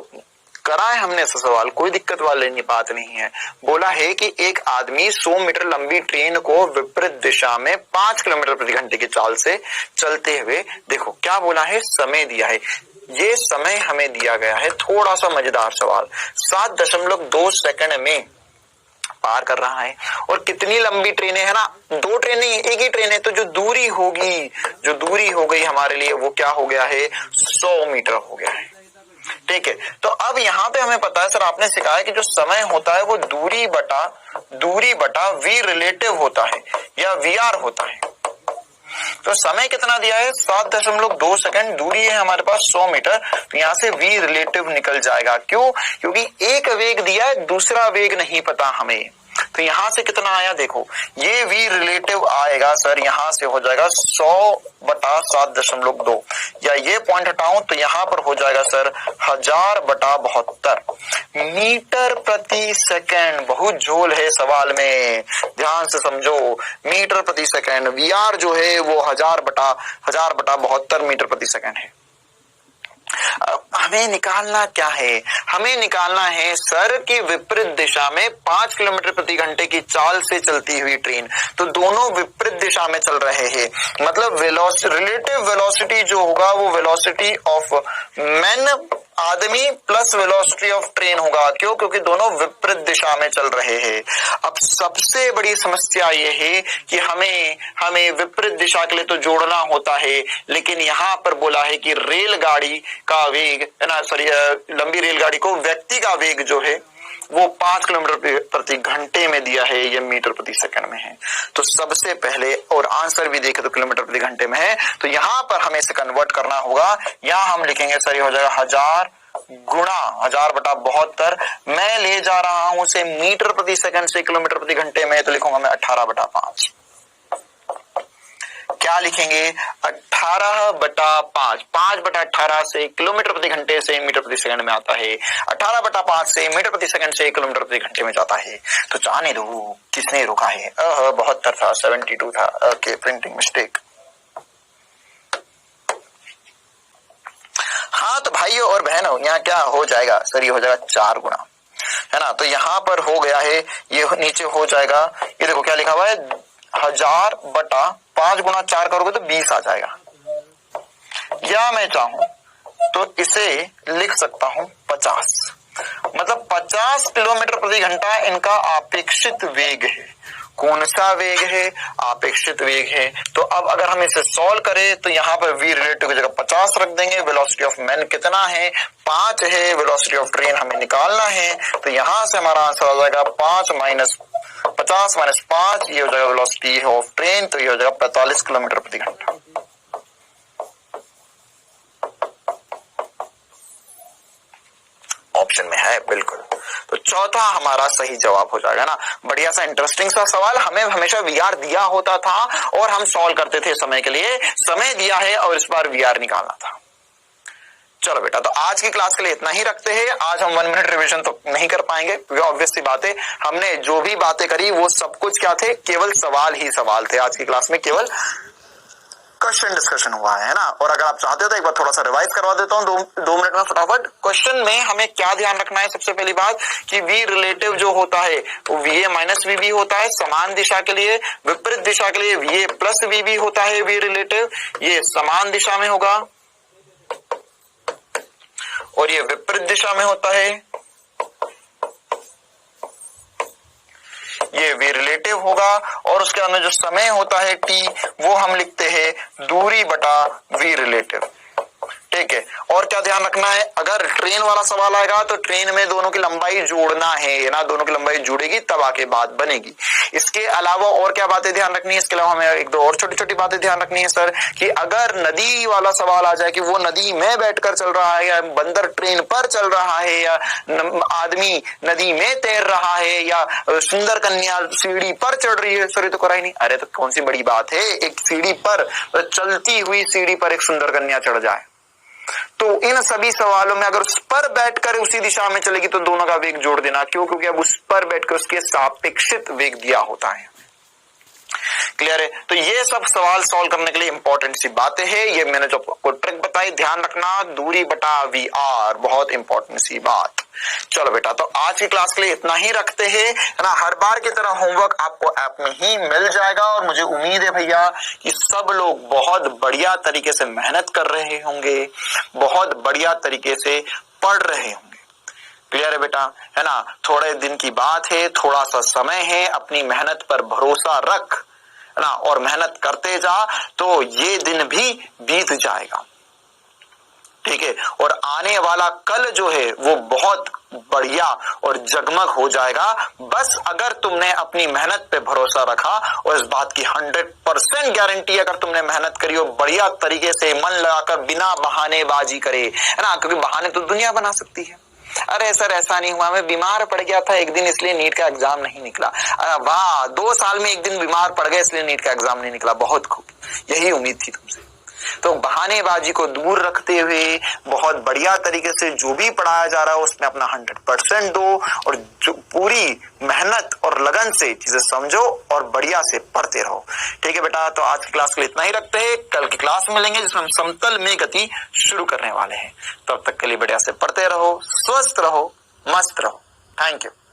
A: करा है हमने ऐसा सवाल, कोई दिक्कत वाली बात नहीं है। बोला है कि एक आदमी 100 मीटर लंबी ट्रेन को विपरीत दिशा में 5 किलोमीटर प्रति घंटे की चाल से चलते हुए, देखो क्या बोला है, समय दिया है, ये समय हमें दिया गया है। थोड़ा सा मजेदार सवाल, 7.2 सेकंड में पार कर रहा है। और कितनी लंबी ट्रेनें है ना, 2 ट्रेनें, एक ही ट्रेन है, तो जो दूरी होगी, जो दूरी हो गई हमारे लिए, वो क्या हो गया है, 100 मीटर हो गया है। ठीक है, तो अब यहाँ पे हमें पता है सर, आपने सिखाया कि जो समय होता है वो दूरी बटा वी रिलेटिव होता है या वीआर होता है। तो समय कितना दिया है, 7.2 सेकंड, दूरी है हमारे पास 100 मीटर, तो यहाँ से वी रिलेटिव निकल जाएगा। क्यों? क्योंकि एक वेग दिया है, दूसरा वेग नहीं पता हमें। तो यहां से कितना आया, देखो ये वी रिलेटिव आएगा सर, यहां से हो जाएगा 100/7.2, या ये पॉइंट हटाऊं तो यहां पर हो जाएगा सर 1000/72 मीटर प्रति सेकंड। बहुत झोल है सवाल में, ध्यान से समझो, मीटर प्रति सेकंड, वीआर जो है वो 1000/72 मीटर प्रति सेकंड है। हमें निकालना क्या है, हमें निकालना है सर कि विपरीत दिशा में 5 किलोमीटर प्रति घंटे की चाल से चलती हुई ट्रेन, तो दोनों विपरीत दिशा में चल रहे हैं, मतलब रिलेटिव वेलोसिटी जो होगा वो वेलोसिटी ऑफ मैन आदमी प्लस वेलोसिटी ऑफ ट्रेन होगा। क्यों? क्योंकि दोनों विपरीत दिशा में चल रहे हैं। अब सबसे बड़ी समस्या ये है कि हमें विपरीत दिशा के लिए तो जोड़ना होता है, लेकिन यहाँ पर बोला है कि रेलगाड़ी का वेग, है ना, सॉरी, लंबी रेलगाड़ी को व्यक्ति का वेग जो है वो 5 किलोमीटर प्रति घंटे में दिया है, ये मीटर प्रति सेकंड में है। तो सबसे पहले, और आंसर भी देखे तो किलोमीटर प्रति घंटे में है, तो यहां पर हमें इसे कन्वर्ट करना होगा। यहां हम लिखेंगे सर, ये हो जाएगा 1000 गुणा 1000/72। मैं ले जा रहा हूं उसे मीटर प्रति सेकंड से किलोमीटर प्रति घंटे में, तो लिखूंगा मैं 18/5। क्या लिखेंगे? 18/5। 5/18 से किलोमीटर प्रति घंटे से मीटर प्रति सेकंड में आता है, 18/5 से मीटर प्रति सेकंड से किलोमीटर प्रति घंटे में जाता है। तो जाने दो किसने रोका है। 72 था, 72 था। Okay, printing mistake. हाँ तो भाइयों और बहनों, यहाँ क्या हो जाएगा सर, ये हो जाएगा 4 गुना, है ना। तो यहाँ पर हो गया है, ये नीचे हो जाएगा, ये देखो क्या लिखा हुआ है, 1000/5 गुना 4 करोगे तो 20 आ जाएगा। या मैं चाहूं तो इसे लिख सकता हूं 50, मतलब 50 किलोमीटर प्रति घंटा इनका अपेक्षित वेग है। कौन सा वेग है? अपेक्षित वेग है। तो अब अगर हम इसे सॉल्व करें तो यहाँ पर v रिलेटिव की जगह 50 रख देंगे। वेलोसिटी ऑफ मैन कितना है? 5 है। वेलोसिटी ऑफ ट्रेन हमें निकालना है, तो यहां से हमारा आंसर आ जाएगा 5 माइनस 50 माइनस 5, ये हो जाएगा वेलोसिटी ऑफ ट्रेन, तो ये हो जाएगा 45 किलोमीटर प्रति घंटा। ऑप्शन में है बिल्कुल। तो चौथा हमारा सही जवाब हो जाएगा ना। बढ़िया सा इंटरेस्टिंग सा सवाल। हमें हमेशा वीआर दिया होता था और हम सॉल्व करते थे समय के लिए। समय दिया है और इस बार वीआर निकालना था। चलो बेटा, तो आज की क्लास के लिए इतना ही रखते हैं। आज हम 1 मिनट रिवीजन तो नहीं कर पाएंगे क्योंकि ऑब्वियस सी बात है, हमने जो भी बातें करी वो सब कुछ क्या थे, केवल सवाल ही सवाल थे। आज की क्लास में केवल क्वेश्चन डिस्कशन हुआ है ना। और अगर आप चाहते हो तो एक बार थोड़ा सा रिवाइज करवा देता हूँ 2 मिनट में फटाफट। क्वेश्चन में हमें क्या ध्यान रखना है? सबसे पहली बात कि v रिलेटिव जो होता है वो va माइनस vb होता है समान दिशा के लिए। विपरीत दिशा के लिए va प्लस vb होता है v रिलेटिव, ये समान दिशा में होगा, और ये विपरीत दिशा में होता है, ये v रिलेटिव होगा। और उसके अंदर जो समय होता है t, वो हम लिखते हैं दूरी बटा v रिलेटिव। ठीक है। और क्या ध्यान रखना है, अगर ट्रेन वाला सवाल आएगा तो ट्रेन में दोनों की लंबाई जोड़ना है ना, दोनों की लंबाई जुड़ेगी तब आके बात बनेगी। इसके अलावा और क्या बातें ध्यान रखनी है? इसके अलावा हमें 1-2 और छोटी छोटी बातें ध्यान रखनी है सर, कि अगर नदी वाला सवाल आ जाए कि वो नदी में बैठकर चल रहा है, या बंदर ट्रेन पर चल रहा है, या आदमी नदी में तैर रहा है, या सुंदर कन्या सीढ़ी पर चढ़ रही है। सर ये तो करा ही नहीं। अरे तो कौन सी बड़ी बात है, एक सीढ़ी पर, चलती हुई सीढ़ी पर एक सुंदर कन्या चढ़ जाए। तो इन सभी सवालों में अगर उस पर बैठकर उसी दिशा में चलेगी तो दोनों का वेग जोड़ देना। क्यों? क्योंकि अब उस पर बैठकर उसके सापेक्षित वेग दिया होता है। क्लियर है? तो ये सब सवाल सॉल्व करने के लिए इंपॉर्टेंट सी बातें हैं। ये मैंने जो आपको ट्रिक बताई, ध्यान रखना, दूरी बटा वीआर, बहुत इंपॉर्टेंट सी बात। चलो बेटा, तो आज की क्लास के लिए इतना ही रखते हैं, है ना। हर बार की तरह होमवर्क आपको ऐप में ही मिल जाएगा, और मुझे उम्मीद है भैया कि सब लोग बहुत बढ़िया तरीके से मेहनत कर रहे होंगे, बहुत बढ़िया तरीके से पढ़ रहे होंगे। क्लियर है बेटा, है ना। थोड़े दिन की बात है, थोड़ा सा समय है, अपनी मेहनत पर भरोसा रख, है ना, और मेहनत करते जा तो ये दिन भी बीत जाएगा। ठीक है। और आने वाला कल जो है वो बहुत बढ़िया और जगमग हो जाएगा, बस अगर तुमने अपनी मेहनत पे भरोसा रखा। और इस बात की 100% गारंटी, अगर तुमने मेहनत करी और बढ़िया तरीके से मन लगाकर बिना बहानेबाजी करे, है ना, क्योंकि बहाने तो दुनिया बना सकती है। अरे सर ऐसा नहीं हुआ, मैं बीमार पड़ गया था एक दिन इसलिए नीट का एग्जाम नहीं निकला। अरे वाह, 2 साल में एक दिन बीमार पड़ गए इसलिए नीट का एग्जाम नहीं निकला, बहुत खूब, यही उम्मीद थी तुमसे। तो बहानेबाजी को दूर रखते हुए बहुत बढ़िया तरीके से जो भी पढ़ाया जा रहा है उसमें अपना 100% दो, और जो पूरी मेहनत और लगन से चीजें समझो और बढ़िया से पढ़ते रहो। ठीक है बेटा, तो आज की क्लास के लिए इतना ही रखते हैं। कल की क्लास में मिलेंगे जिसमें हम समतल में गति शुरू करने वाले हैं। तब तक के लिए बढ़िया से पढ़ते रहो, स्वस्थ रहो, मस्त रहो। Thank you.